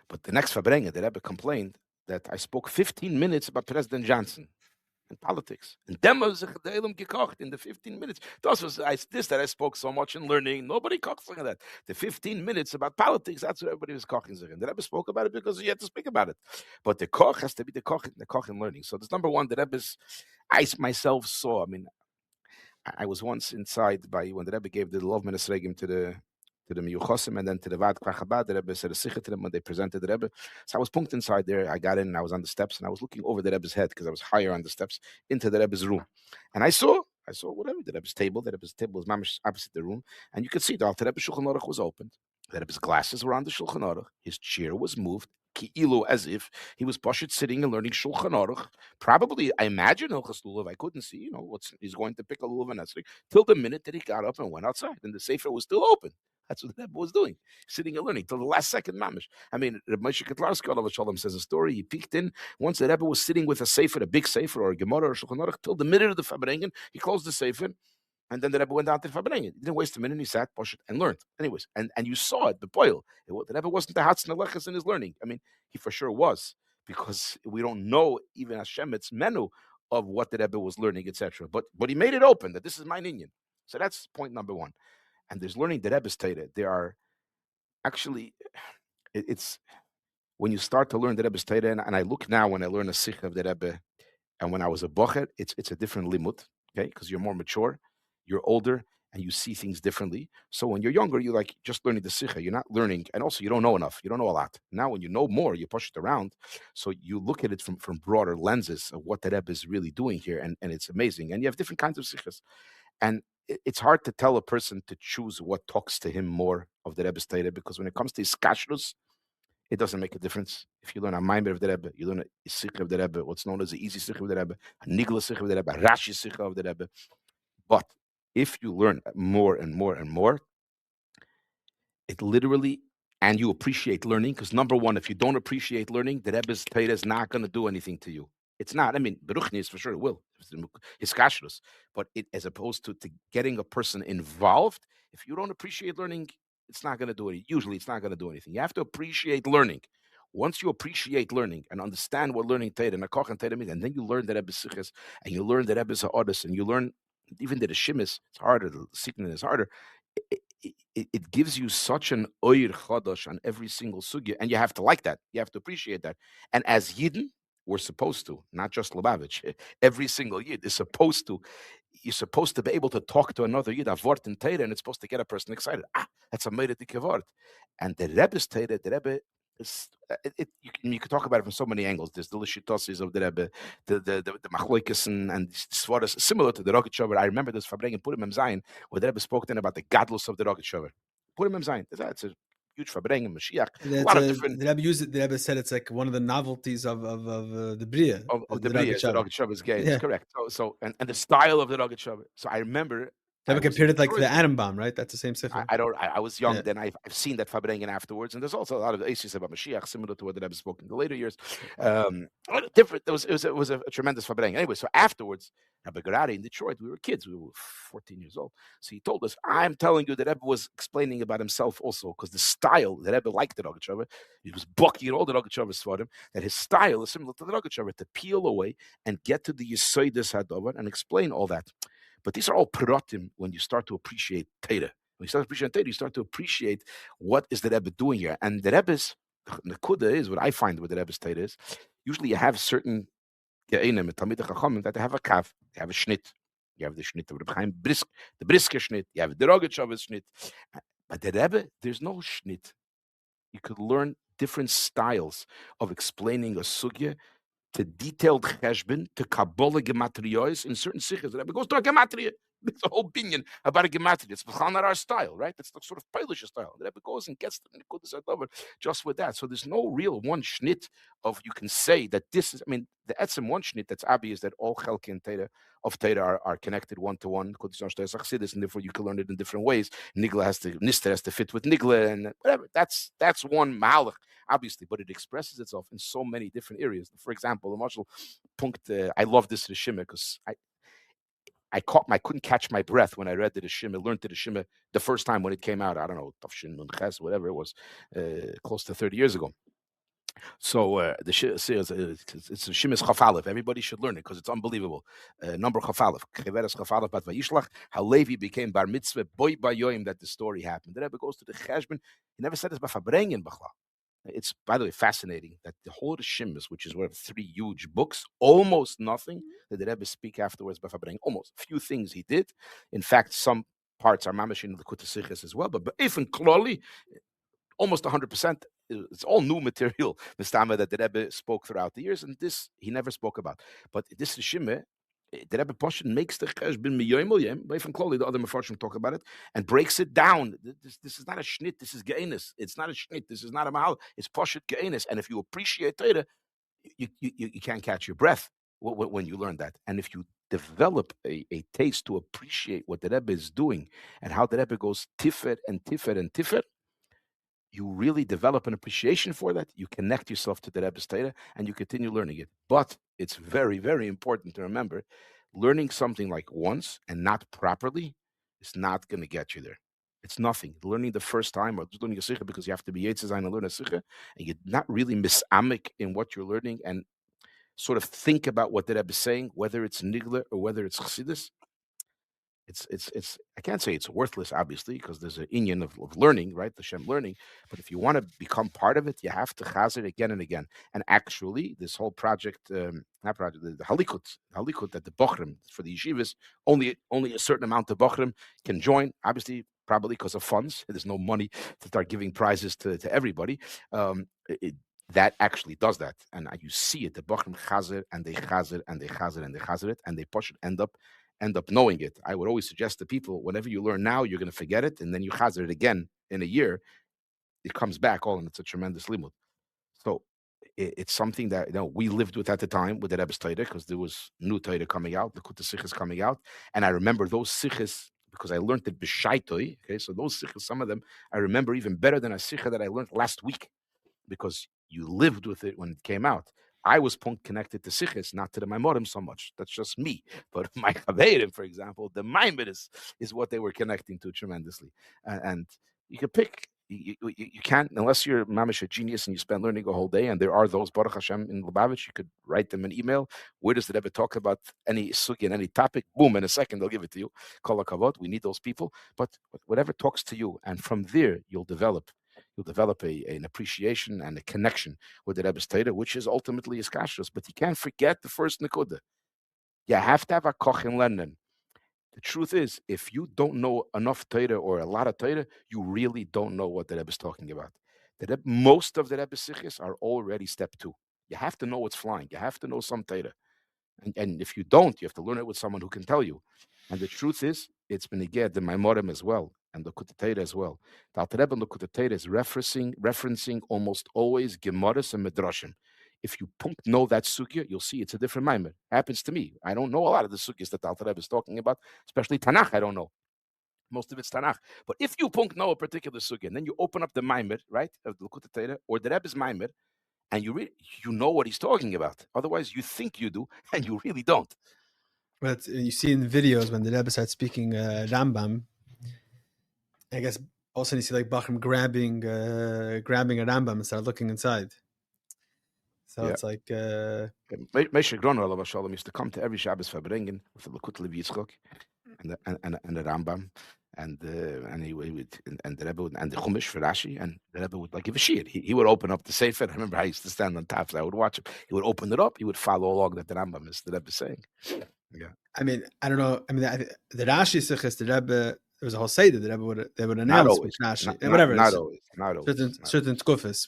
But the next Fabrengen, the Rebbe complained that I spoke 15 minutes about President Johnson and politics. And then was the Elam gekocht in the 15 minutes. That I spoke so much in learning. Nobody kocht like that. The 15 minutes about politics, that's what everybody was koching. And the Rebbe spoke about it because he had to speak about it. But the koch has to be the koch in learning. So that's number one. The Rebbe's, I myself saw, I mean, I was once inside when the Rebbe gave the Lov Menesregim to the Miyuchosim and then to the Vad Krachabad. The Rebbe said a sikha to them when they presented the Rebbe. So I was punked inside there. I got in and I was on the steps and I was looking over the Rebbe's head because I was higher on the steps into the Rebbe's room. And I saw whatever, the Rebbe's table. The Rebbe's table was mamish opposite the room. And you could see the Rebbe's Shulchan Aruch was opened. The Rebbe's glasses were on the Shulchan Aruch. His chair was moved. Ki'ilu, as if he was Pashut sitting and learning Shulchan Aruch. Probably, I imagine, Hilchas Lulav, I couldn't see, he's going to pick a Lulav and Esrei, till the minute that he got up and went outside. And the Sefer was still open. That's what the Rebbe was doing, sitting and learning till the last second mamish. I mean, Rebbe Moshe Ketlarsky, Olav Shalom, says a story. He peeked in once the Rebbe was sitting with a Sefer, a big Sefer or a Gemara or Shulchan Aruch, till the minute of the Fabrengen. He closed the Sefer. And then the Rebbe went down to the Fabrengen. He didn't waste a minute. He sat, pushed, and learned. Anyways, and you saw it, the boil. The Rebbe wasn't the Hatz Nelechas in his learning. I mean, he for sure was, because we don't know even Hashem's menu of what the Rebbe was learning, etc. But he made it open that this is my Inyan. So that's point number one. And there's learning the Rebbe's Torah. There are actually, it's when you start to learn the Rebbe's Torah, and I look now when I learn a sikh of the Rebbe, and when I was a bochur, it's a different limut, okay, because you're more mature. You're older and you see things differently. So when you're younger, you're like just learning the sikha. You're not learning, and also you don't know enough. You don't know a lot. Now when you know more, you push it around. So you look at it from broader lenses of what the Rebbe is really doing here, and it's amazing. And you have different kinds of sikhas. And it's hard to tell a person to choose what talks to him more of the Rebbe's Torah, because when it comes to his kashrus, it doesn't make a difference. If you learn a Maimer of the Rebbe, you learn a sikha of the Rebbe, what's known as the easy sikha of the Rebbe, a nigla sikha of the Rebbe, a rashi sikha of the Rebbe. But if you learn more and more and more, it literally, and you appreciate learning, because number one, if you don't appreciate learning, the Rebbe's Torah is not going to do anything to you. It's not. I mean, Beruchnis for sure it will. His kashrus. But as opposed to getting a person involved, if you don't appreciate learning, it's not going to do anything. Usually it's not going to do anything. You have to appreciate learning. Once you appreciate learning and understand what learning Torah and Koch and Torah means, and then you learn the Rebbe's Sichos, and you learn the Rebbe's Ha'odis, and you learn even the Shimis, it's harder, the Siknin is harder. It gives you such an oir chodosh on every single sugya, and you have to like that. You have to appreciate that. And as Yidden, we're supposed to, not just Lubavitch. Every single Yid is supposed to. You're supposed to be able to talk to another Yid, a vort in Torah, and it's supposed to get a person excited. That's a meidetike vort. And the Rebbe's Torah, the Rebbe is. You can talk about it from so many angles. There's the lishitosis of the Rebbe, the machloikis and svaras similar to the Rogatchover. I remember this Fabrengen Purim Mem Zayin, where the Rebbe spoke then about the gadlus of the Rogatchover. Purim Mem Zayin. It's a huge Fabrengen Mashiach. A lot of different. The Rebbe used it. The Rebbe said it's like one of the novelties of the Bria. Of the Bria, the Rogatchover's game. It's correct. So and the style of the Rogatchover. So I remember. Rebbe compared it like to the atom bomb, right? That's the same sichah. I was young then. I've seen that Fabrengen afterwards, and there's also a lot of aces about Mashiach, similar to what the Rebbe spoke in the later years. Different. It was a tremendous Fabrengen. Anyway, so afterwards, Rabbi Garari in Detroit, we were kids. We were 14 years old. So he told us, I'm telling you, the Rebbe was explaining about himself also, because the style, the Rebbe liked the Rogatchover. He was bucky in all the Rogatchovers for him, that his style is similar to the Rogatchover, to peel away and get to the Yesodis Hadover and explain all that. But these are all peratim when you start to appreciate Torah, When you start appreciating Torah, you start to appreciate what is the Rebbe doing here. And the Rebbe's nekuda is, what I find with the Rebbe's Torah is, usually you have certain ge'enim, Talmidei Chachamim, that they have a kav, they have a shnit. You have the shnit of Rabbi Chaim, the brisker shnit. You have the Rogatchover shnit. But the Rebbe, there's no shnit. You could learn different styles of explaining a sugya, to detailed cheshbon, to Kabbalah gematriyos in certain sikhs. The Rebbe goes to a gematria. There's a whole binyan about a gematria. It's not our style, right? It's the sort of Polish style. The Rebbe goes and gets the nekudas over just with that. So there's no real one shnit of, you can say that this is, I mean, the etzem one shnit that's obvious that all chelki and Torah of Torah are connected one to one, and therefore you can learn it in different ways. Nister has to fit with nigla and whatever. That's one malach, obviously, but it expresses itself in so many different areas. For example, the marshal punkt. I love this Rishima because I couldn't catch my breath when I read the Rishima, learned the Rishima the first time when it came out. I don't know, Tafshin Nun Ches, whatever it was, close to 30 years ago. So the it's Shimis Chafalev. Everybody should learn it because it's unbelievable. Number Chafalev, Cheveres Chafalev Bat Vayishlach. How Levi became Bar Mitzvah Boy Bayoim, that the story happened. The Rebbe goes to the Cheshbon. He never said this Bafabrengen Bachla. It's, by the way, fascinating that the whole Shimis, which is one of 3 huge books, almost nothing that the Rebbe speak afterwards Bafabrengen. Almost few things he did. In fact, some parts are mamash in the Kutasichas as well. But even Kloli, almost 100%. It's all new material, the Stama that the Rebbe spoke throughout the years, and this he never spoke about. But this Rishime, the Rebbe Poshen makes the cheshbon miyoyim olyem, but from Kloli, the other Mefarshim talk about it, and breaks it down. This is not a shnit, this is ge'enis. It's not a shnit, this is not a mahal, it's poshet ge'enis. And if you appreciate Torah, you can't catch your breath when you learn that. And if you develop a taste to appreciate what the Rebbe is doing and how the Rebbe goes tifet and tifet and tifet, you really develop an appreciation for that. You connect yourself to the Rebbe's Torah and you continue learning it. But it's very, very important to remember, learning something like once and not properly is not going to get you there. It's nothing. Learning the first time or just learning a sikha because you have to be Yetzizayin and learn a sikha, and you're not really misamik in what you're learning and sort of think about what the Rebbe is saying, whether it's nigla or whether it's chassidus. It's I can't say it's worthless, obviously, because there's an inyan of learning, right? The Shem learning. But if you want to become part of it, you have to chaz it again and again. And actually, this whole project, the halikut that the bochurim for the yeshivas, only a certain amount of bochurim can join. Obviously, probably because of funds. There's no money to start giving prizes to everybody. That actually does that, and you see it. The bochurim chazer and they chazer and they chazer and they chazer it, and they push it, end up knowing it. I would always suggest to people, whenever you learn now, you're going to forget it, and then you chazer it again in a year. It comes back all, and it's a tremendous limud. So it's something that we lived with at the time with the Rebbe's Torah, because there was new Torah coming out, the Kuta Sichas coming out, and I remember those Sichas because I learned it b'shaitoi. Okay, so those Sichas, some of them I remember even better than a Sicha that I learned last week, because you lived with it when it came out. I was connected to Sichis, not to the Maimorim so much. That's just me. But my Chaverim, for example, the Maimorim is what they were connecting to tremendously. And you can pick. You can't, unless you're mamish a genius and you spend learning a whole day, and there are those, Baruch Hashem, in Lubavitch, you could write them an email. Where does the Rebbe talk about any sugi and any topic? Boom, in a second, they'll give it to you. Kol hakavod, we need those people. But whatever talks to you, and from there, you'll develop an appreciation and a connection with the Rebbe's Torah, which is ultimately his kashrus. But you can't forget the first nekuda. You have to have a koch in London. The truth is, if you don't know enough Torah or a lot of Torah, you really don't know what the Rebbe is talking about. Most of the Rebbe's sichos are already step 2. You have to know what's flying. You have to know some Torah. And if you don't, you have to learn it with someone who can tell you. And the truth is, it's been again the Maimorim as well, and the Kutatera as well. The Alter Rebbe and the Kutatera is referencing almost always Gemaras and Midrashim. If you know that sugya, you'll see it's a different Maimir. Happens to me. I don't know a lot of the sugyas that the Alter Rebbe is talking about, especially Tanakh. I don't know. Most of it's Tanakh. But if you know a particular sugya, and then you open up the Maimir, right, of the Kutatera or the Rebbe's Maimir, and you know what he's talking about. Otherwise, you think you do, and you really don't. But you see in the videos when the Rebbe starts speaking Rambam, I guess also you see like Bochurim grabbing a Rambam and start looking inside. So it's like Moshe Groner Alav Shalom used to come to every Shabbos Farbrengen with the Lekut Levi Yitzchok and the Rambam, and he would and the Rebbe would, and the Chumash for Rashi, and the Rebbe would like give a shir. He would open up the sefer. I remember I used to stand on top, so I would watch him. He would open it up. He would follow along that the Rambam is the Rebbe saying. Yeah. I mean, I don't know. I mean, the Rashi Sichos, the Rebbe, there was a whole Seder. The Rebbe would Not announce always. which Rashi, Not, whatever. not always. Not always. Certain tkufas.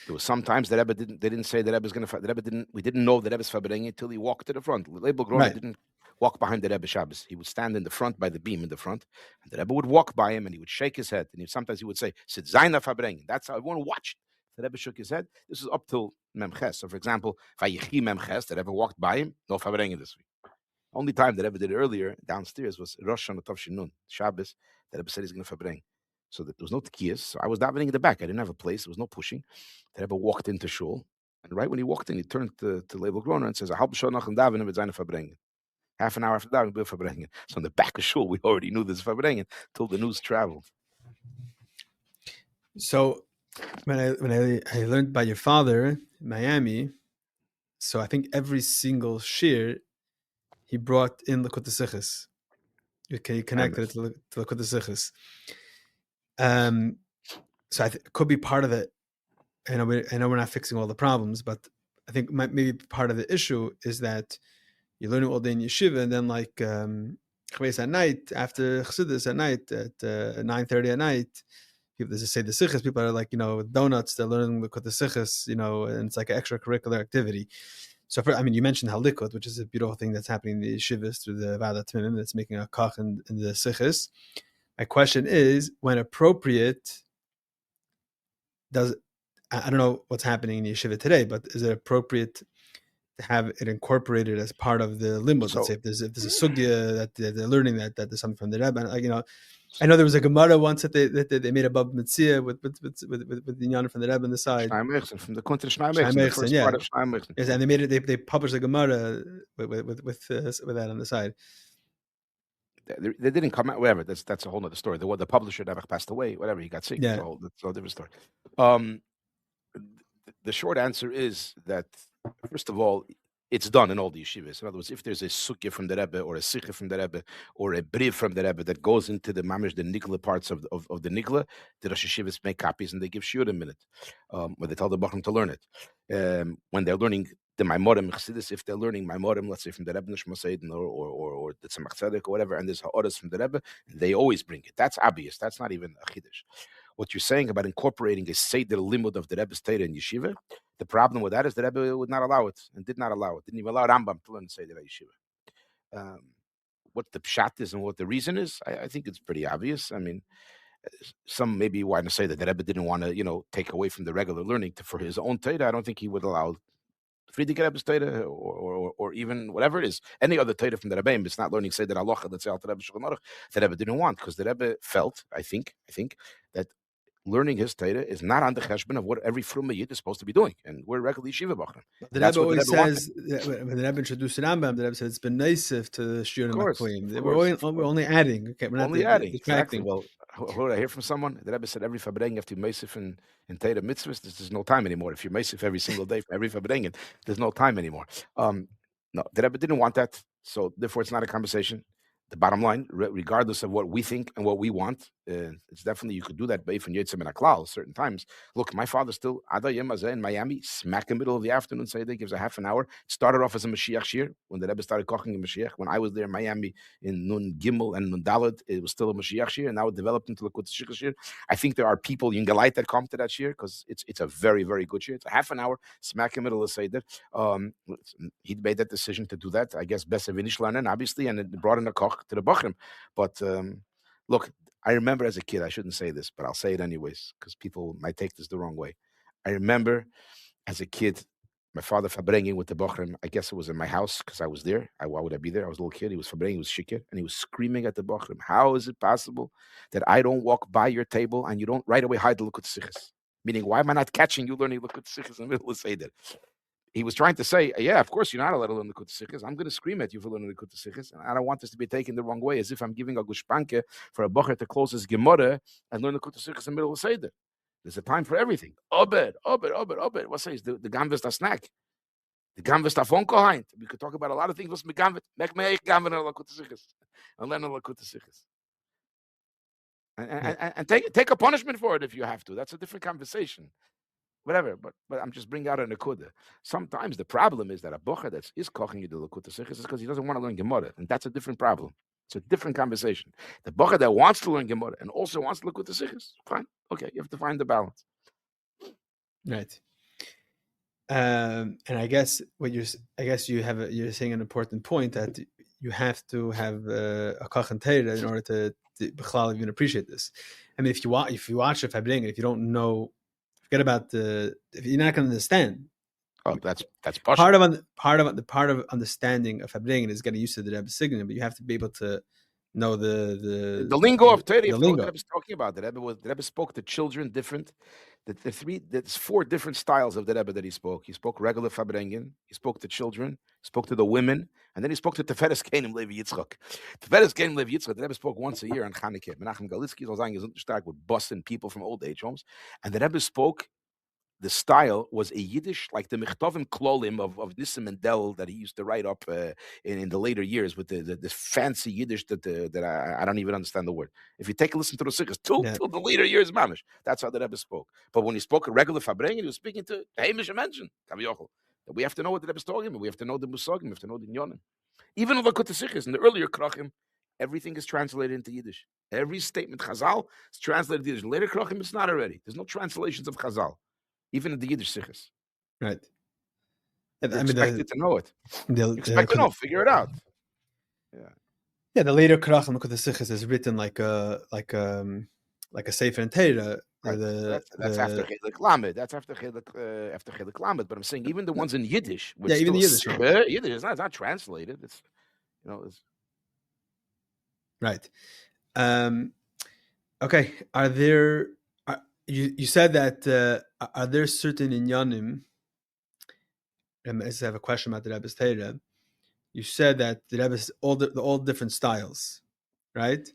There was sometimes the Rebbe didn't. They didn't say the Rebbe's going to. The Rebbe didn't. We didn't know the Rebbe's fabring until he walked to the front. Label Grona Right. didn't walk behind the Rebbe Shabbos. He would stand in the front by the beam in the front, and the Rebbe would walk by him, and he would shake his head, and sometimes he would say, "Sit Zaina fabring." That's how everyone watched. The Rebbe shook his head. This is up till Memches. So, for example, Vayichi Memches, the Rebbe walked by him. No fabring this week. Only time that Rebbe did it earlier downstairs was Rosh Hashanah Tov Shinun, Shabbos, that Rebbe said he's going to fabring. So there was no tekiyas. So I was davening in the back. I didn't have a place. There was no pushing. The Rebbe walked into shul, and right when he walked in, he turned to Label Groner and says, "Halb schon noch in davening mit seiner fabringen." Half an hour after davening, we'll fabringen. So in the back of shul, we already knew this fabringen till the news traveled. So when I learned by your father in Miami, so I think every single shir he brought in Likutei Sichos. Okay, he connected it to Likutei Sichos. So it could be part of it. I know we're not fixing all the problems, but I think maybe part of the issue is that you're learning all day in yeshiva, and then like chayus at night after chassidus at night at 9:30 at night, people just say the sichos. People are like with donuts. They're learning the sichos, and it's like an extracurricular activity. So you mentioned halikot, which is a beautiful thing that's happening in the yeshivas through the Vada Tmimim that's making a kach in the sichos. My question is, when appropriate, I don't know what's happening in yeshiva today, but is it appropriate to have it incorporated as part of the limud? Let's say if there's a sugya that they're learning that there's something from the Rebbe. I know there was a Gemara once that they made a bab mitzvah with the Inyan from the Rebbe on the side. From the country the first part of Schneimechsen. Yes, and they made it. They published a Gemara with that on the side. They didn't come out. Whatever. That's a whole other story. The publisher never passed away. Whatever, he got sick. Yeah. That's a different story. The short answer is that, first of all, it's done in all the yeshivas. In other words, if there's a sukya from the Rebbe or a sikha from the Rebbe or a brief from the Rebbe that goes into the mamish, the nigla parts of the nigla, the Rosh Yeshivas make copies and they give shiurim in it, where they tell the bochur to learn it. When they're learning the Maimorim Chassidus, if they're learning Maimorim, let's say from the Rebbe Nishma Seidin or the Tzemach Tzedek or whatever, and there's ha'oras from the Rebbe, they always bring it. That's obvious. That's not even a chiddush. What you're saying about incorporating a Seder limud of the Rebbe's Torah in yeshiva, the problem with that is the Rebbe would not allow it and did not allow it. Didn't even allow Rambam to learn Seder yeshiva. What the pshat is and what the reason is, I think it's pretty obvious. I mean, some maybe want to say that the Rebbe didn't want to, take away from the regular learning for his own Torah. I don't think he would allow Friedrich Rebbe's Torah or even whatever it is, any other Torah from the Rebbe. It's not learning Seder Halacha, let's say Alter Rebbe Shulchan Aruch, the Rebbe didn't want, because the Rebbe felt, I think that learning his Torah is not on the cheshbon of what every Fruma Yid is supposed to be doing, and we're regular yeshiva bochurim. The Rebbe always says, when the Rebbe introduced the Rambam, the Rebbe said it's been naisif to the shiurim maklim. We're only adding. Okay, we're not only adding. Exactly. Well, what did I hear from someone? The Rebbe said every fabrengen you have to be meisif in Torah mitzvahs. There's no time anymore. If you're meisif every single day for every fabrengen, there's no time anymore. No, the Rebbe didn't want that, so therefore it's not a conversation. The bottom line, regardless of what we think and what we want, it's definitely, you could do that based on Yitzim and Aklal certain times. Look, my father still, Ada Yemazeh in Miami, smack in the middle of the afternoon, say they gives a half an hour. It started off as a Mashiach shir, when the Rebbe started cooking in Mashiach. When I was there in Miami in Nun Gimmel and Nun Daled, it was still a Mashiach shir, and now it developed into the Likutei shir. I think there are people in Galite that come to that shir, because it's a very, very good shir. It's a half an hour, smack in the middle of Seder. He made that decision to do that, I guess, best of Inishlan, obviously, and it brought in a koch to the Bochurim. But look, I remember as a kid, I shouldn't say this, but I'll say it anyways, because people might take this the wrong way. I remember as a kid, my father fabrengen with the Bochurim. I guess it was in my house, because I was there. Why would I be there? I was a little kid. He was fabrengen, he was shikir, and he was screaming at the Bochurim, how is it possible that I don't walk by your table and you don't right away hide the Likutei Sichos? Meaning, why am I not catching you learning Likutei Sichos in the middle of Seder? He was trying to say, yeah, of course, you're not allowed to learn the Likutei Sichos. I'm going to scream at you for learning the Likutei Sichos, and I don't want this to be taken the wrong way, as if I'm giving a gushpanke for a bocher to close his Gemara and learn the Likutei Sichos in the middle of Seder. There's a time for everything. Obed. What says the gamvest a snack? The gamvest a fonkoheint. We could talk about a lot of things. What's me gamvet? Mek meich gamvet on the Likutei Sichos and learn the Likutei Sichos. and take a punishment for it if you have to. That's a different conversation. Whatever, but I'm just bringing out a nekuda. Sometimes the problem is that a bochur that is koching you the Lakuta Sichos is because he doesn't want to learn Gemara, and that's a different problem. It's a different conversation. The bochur that wants to learn Gemara and also wants to Lakuta Sichos, fine, okay, you have to find the balance. Right. And I guess you're saying an important point that you have to have a koch and teira in order to even appreciate this. I mean, if you watch a Fabring, if you don't know, forget about if you're not going to understand. Oh, that's part of understanding of Fabring is getting used to the Rebbe signature, but you have to be able to know the lingo of Torah. The lingo. The Rebbe was talking about. The Rebbe spoke to children different. There's 4 different styles of the Rebbe that he spoke. He spoke regular Fabrengen. He spoke to children. He spoke to the women, and then he spoke to Teferes Kenim Levi Yitzchak. Teferes Kenim Levi Yitzchak. The Rebbe spoke once a year on Chanukah. Menachem Galitzky was stark with busting people from old age homes, and the Rebbe spoke. The style was a Yiddish, like the Mechtovim Klolim of Nissim and Del that he used to write up in the later years with the fancy Yiddish that I don't even understand the word. If you take a listen to the Sikhs, till the later years, mamish, that's how the Rebbe spoke. But when he spoke a regular Fabrengen, he was speaking to Hamish Menschen, Kaviochel. We have to know what the Rebbe is talking about. We have to know the Musagim, we have to know the Nyonim. Even in the Sikhs, in the earlier Krachim, everything is translated into Yiddish. Every statement Chazal is translated into Yiddish. Later Krachim, it's not already. There's no translations of Chazal. Even in the Yiddish Sikhs. Right. You're expected to know it. You're expected to know, figure it out. Yeah, the later Karachim of the Sikhs is written like a Sefer and Torah. That's after Chedek Lamed. That's after Chedek Lamed. But I'm saying even the ones in Yiddish. Even the Yiddish. Yiddish is not translated. It's right. Okay. Are there? You said that are there certain inyanim? I have a question about the Rebbe's Torah. You said that the Rebbe's all different styles, right?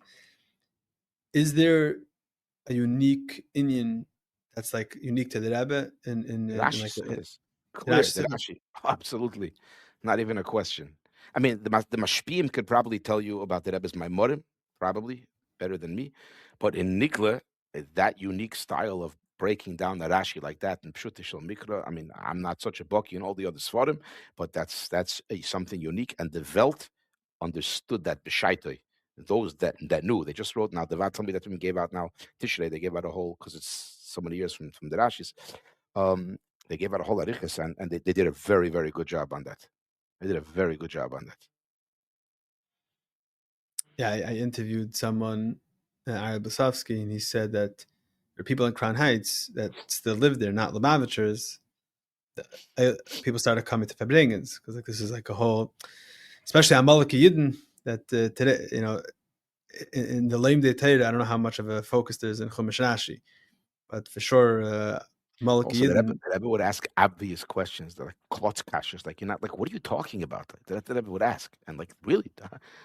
Is there a unique inyan that's like unique to the Rebbe? Rashi, absolutely, not even a question. I mean, the Mashpim could probably tell you about the Rebbe's Maimorim, probably better than me, but in Nikla, that unique style of breaking down the Rashi like that in Pshut Shel Mikra. I mean, I'm not such a bucky in all the other Svarim, but that's something unique. And the Welt understood that B'shaitoi. Those that knew, they just wrote now. The Vat told me that we gave out now Tishrei. They gave out a whole, because it's so many years from the Rashis. They gave out a whole Arichas, and they did a very, very good job on that. They did a very good job on that. Yeah, I interviewed someone, Ari Basovsky, and he said that there are people in Crown Heights that still live there, not Lubavitchers. People started coming to Fabrengens because this is like a whole, especially Amaleki Yidden, that today, in the Leim De Torah, I don't know how much of a focus there is in Chumash Rashi, but for sure, Amaleki Yidden. The Rebbe would ask obvious questions. They're like klotz kashers, like you're not like, what are you talking about? Like, the Rebbe would ask, and like, really,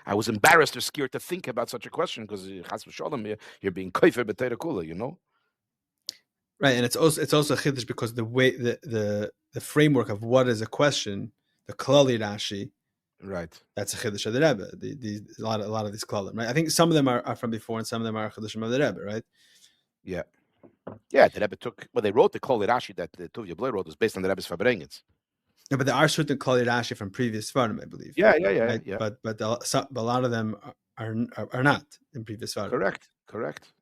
I was embarrassed or scared to think about such a question because chas v'sholem, you're being koifer b'Torah kula, Right, and it's also a chiddush because the way the framework of what is a question, the klali Rashi, right? That's a chiddush of the Rebbe. A lot of these klalim, right? I think some of them are from before, and some of them are chiddushim of the Rebbe, right? Yeah. The Rebbe they wrote the klali Rashi that the Tuvia Blei wrote was based on the Rebbe's Fabrengens. Yeah, but there are certain klali Rashi from previous Svarim, I believe. Yeah. Right? Yeah. But a lot of them are not in previous Svarim. Correct. Correct.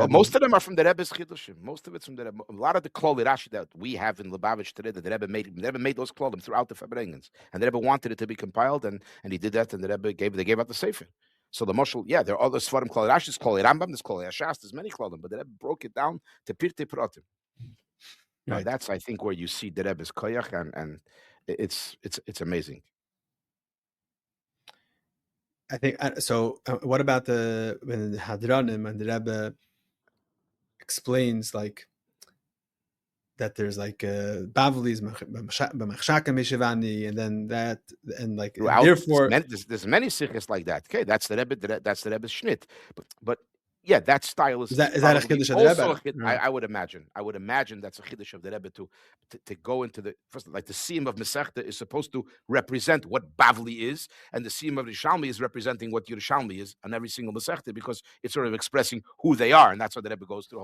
Most of them are from the Rebbe's Chiddushim. Most of it's from the Rebbe. A lot of the Klali Rashi that we have in Lubavitch today, that the Rebbe made those Klolim throughout the Fabrengens. And the Rebbe wanted it to be compiled, and he did that, and the Rebbe gave out the Sefer. So the Moshel, there are other Svarim Klali Rashi, there's Klali Rambam, there's Klali Ashas, there's many Klolim, but the Rebbe broke it down to Pirtei Pratim. Right. That's, I think, where you see the Rebbe's Koyach, and it's amazing. I think so. What about when the Hadranim and the Rebbe explains like that there's like Bavli's b'machshakem Meshivani, and then that, and like throughout, therefore there's many sikhs like that. Okay, that's the Rebbe. That's the Rebbe's shnit. But Yeah, that style is that a probably chiddush of the also Rebbe? I would imagine. I would imagine that's a chiddush of the Rebbe to go into the first, like the siyum of Masechta is supposed to represent what Bavli is, and the siyum of Yerushalmi is representing what Yerushalmi is on every single Masechta, because it's sort of expressing who they are, and that's what the Rebbe goes through.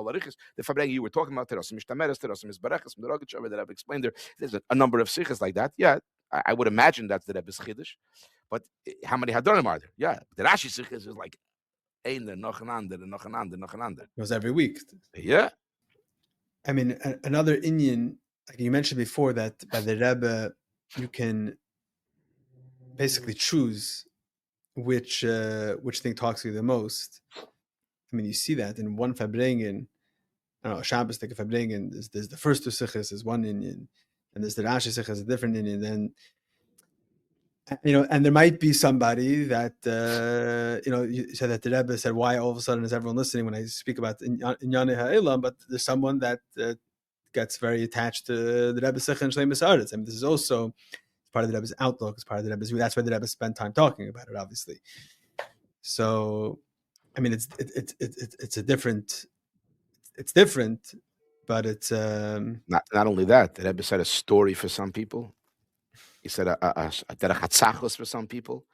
The Fabrengi you were talking about, Terosim Ishtameres, Terosim Isbareches, Merogachover, the Rebbe explained there. There's a number of sichas like that. Yeah, I would imagine that's the Rebbe's chiddush. But how many Hadorim are there? Yeah, the Rashi sichas is like Einer, noch an ander, noch an ander, noch an ander. It was every week. Yeah. I mean, another Indian, like you mentioned before, that by the Rebbe you can basically choose which thing talks to you the most. I mean, you see that in one Fabrengen. I don't know, Shabbos take a Fabrengen. There's the first two sichas is one Indian, and there's the Rashi sichas a different Indian. Then and there might be somebody that you said that the Rebbe said, why all of a sudden is everyone listening when I speak about Inyane Ha'elam? But there's someone that gets very attached to the Rebbe Sicha and Shleimus Haaretz. I mean, this is also part of the Rebbe's outlook. It's part of the Rebbe's view. That's why the Rebbe spent time talking about it, obviously. So, I mean, it's different, but it's not only that. The Rebbe said a story for some people. He said a derech hatzachos for some people,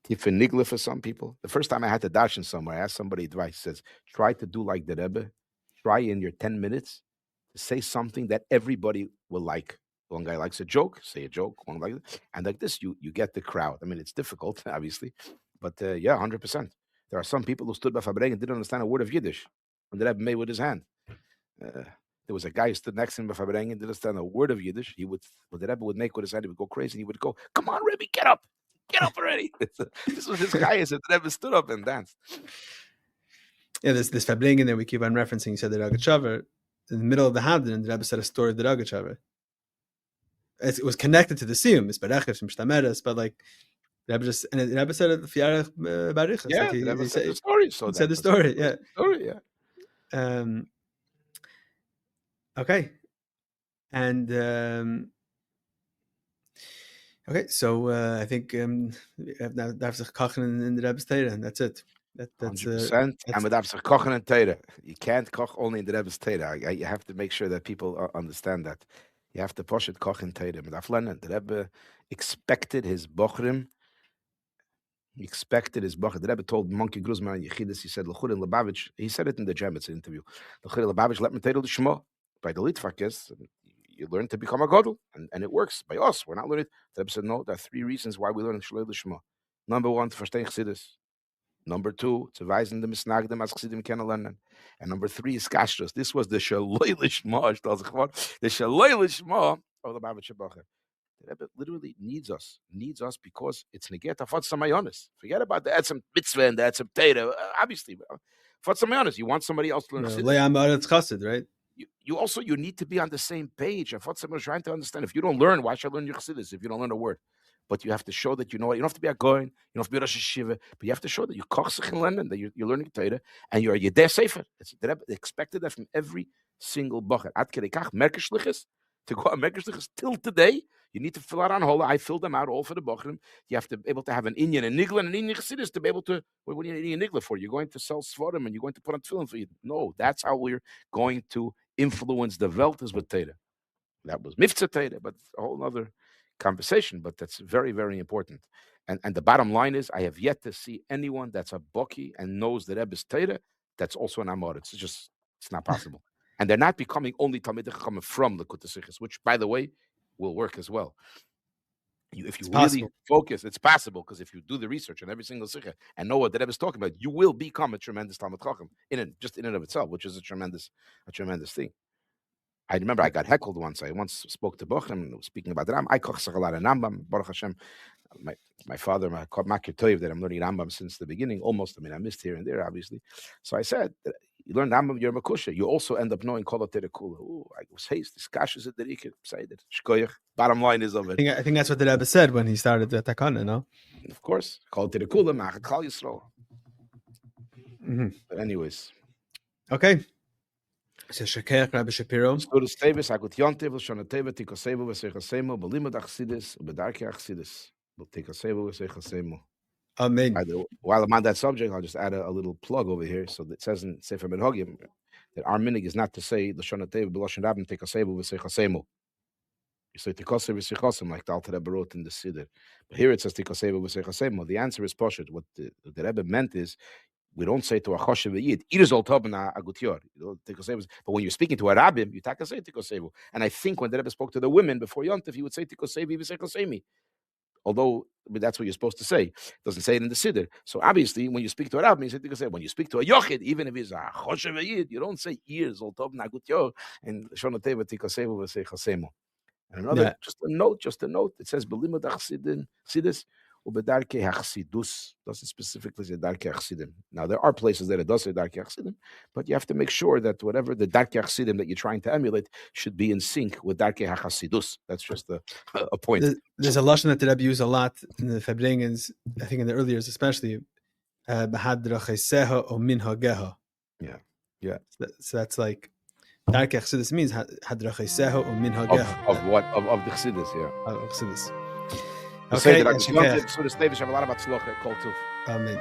tifin nigla for some people. The first time I had to darshan somewhere, I asked somebody advice. He says, try to do like the Rebbe. Try in your 10 minutes to say something that everybody will like. One guy likes a joke, say a joke. One like that. And like this, you get the crowd. I mean, it's difficult, obviously, but yeah, 100%. There are some people who stood by Fabreg and didn't understand a word of Yiddish, and the Rebbe made with his hand. There was a guy who stood next to him by Fabreg and didn't understand a word of Yiddish. What the Rebbe would make with his hand, he would go crazy. And he would go, "Come on, Rebbe, get up already!" This was his chayus, and the Rebbe stood up and danced. Yeah, this Fabrengen that we keep on referencing. He said the Ragachover in the middle of the Hadran. The Rebbe said a story of the Ragachover. It was connected to the Siyum, but like the Rebbe just, and the Rebbe said it Fiarech Barichas. Yeah, like the Rebbe said the story. So he said the story. Yeah. Story. Yeah. Okay. And okay, so I think that's kochen in the Rebbe's Torah, and that's it. That's 100%. And with after kochen and Torah, you can't koch only in the Rebbe's Torah. You have to make sure that people understand that. You have to push it kochen Torah. With aflennen, the Rebbe expected his bochurim. He expected his bochur. The Rebbe told Monkey Gruzman and Yechidus, he said, L'chur and Lubavitch, he said it in the Jemitz interview, L'chur and Lubavitch, let me tell you the Shema. By the Litvakis, you learn to become a Godel, and it works. By us, we're not learning. The Rebbe said, no, there are 3 reasons why we learn Shalei L'Shema. Number 1, to verstehen Chassidus. Number 2, to weisen the Misnagdim as Chassidim kennen lernen. And number 3 is Kashrus. This was the Shalei L'Shema, the Shalei L'Shema of the Lubavitch Bochur. The Rebbe literally needs us because it's negate afot samayonis. Forget about the etzem mitzvah and the etzem teira. Obviously, afot samayonis. You want somebody else to learn chassid, right? You need to be on the same page. Afot samayonis, trying to understand. If you don't learn, why should I learn your chassidus if you don't learn a word? But you have to show that you know it. You don't have to be a goyin, you don't have to be a Rosh Yeshiva, but you have to show that you koch sich in London, that you're learning Torah, and you're a Yedeh Sefer. The Rebbe expected that from every single bocher. Ad kedei kach, merkeshliches, to go on merkeshliches till today. You need to fill out on hola. I filled them out all for the bochurim. You have to be able to have an inyan and nigla and an inyan chassidus to be able to. What do you need an inyan nigla for? You're going to sell svarim and you're going to put on tefillin for you. No, that's how we're going to influence the veltas with Torah. That was mitzvah Torah, but a whole other conversation. But that's very, very important. And the bottom line is, I have yet to see anyone that's a boki and knows the Rebbe's Torah that's also an amor. It's not possible. And they're not becoming only Talmidei Chachamim from the Sichos, which, by the way, will work as well. If you really focus, it's possible, because if you do the research on every single Sikha and know what the Rebbe is talking about, you will become a tremendous Talmid Chacham just in and of itself, which is a tremendous thing. I remember I got heckled once. I once spoke to Bochurim, speaking about the Rambam. I koch a lot of Rambam, Baruch Hashem. My father, my Makir Toiv, that I'm learning Rambam since the beginning, almost. I mean, I missed here and there, obviously. So I said, you learn Rambam, you're Makusha. You also end up knowing Kol HaTorah Kula. I was haste, this kashes at the Rikit, say that. Shkoyach. Bottom line is of it. I think that's what the Rebbe said when he started the Takana, no? Of course. Kol HaTorah Kula, Ma'achat Klal Yisrael. But anyways. Okay. So Shekech, Rabbi Schapiro. Studus Tevis, Agut Yontev, Shana Teva, Tikosevu, Vesechasemu, Belimud Achsidis, Bedarki Achsidis, Tikosevu, Vesechasemu. Amen. While I'm on that subject, I'll just add a little plug over here. So it says in Sefer Menhagim that our minig is not to say Lashon HaTeva b'Lashon Rabim Tekasevu v'Seichasemu. You say Tekasev v'Seichasim like the Alter Rebbe wrote in the Siddur. But here it says Tekasevu v'Seichasemu. The answer is Poshet. What the Rebbe meant is, we don't say to a choshev v'yid, irizol tobna agutior. But when you're speaking to a rabbim, you take a say tikosevu. And I think when the Rebbe spoke to the women before Yontif, he would say tikosevi v'sekosemi. Although that's what you're supposed to say. It doesn't say it in the Siddur. So obviously, when you speak to a rabbin, you say tikosevu. When you speak to a yochid, even if he's a choshev v'yid, you don't say irizol tobna agutior and shonateva tikosevu v'sekosemu. And another, just a note. It says belimud chassidus. Ubedarke hachsidus doesn't specifically say darke hachsidim. Now there are places that it does say darke hachsidim, but you have to make sure that whatever the darke hachsidim that you're trying to emulate should be in sync with darke hachasidus. That's just a point. There's a lashon that the Rebbe used a lot in the Fabrengens, I think in the early years especially. Hadracheseha o minhageha. Yeah. So that's like darke hachsidus means hadracheseha o minhageha. Of what? Of the chassidus, yeah. Of chassidus. Okay, have a lot of Amen.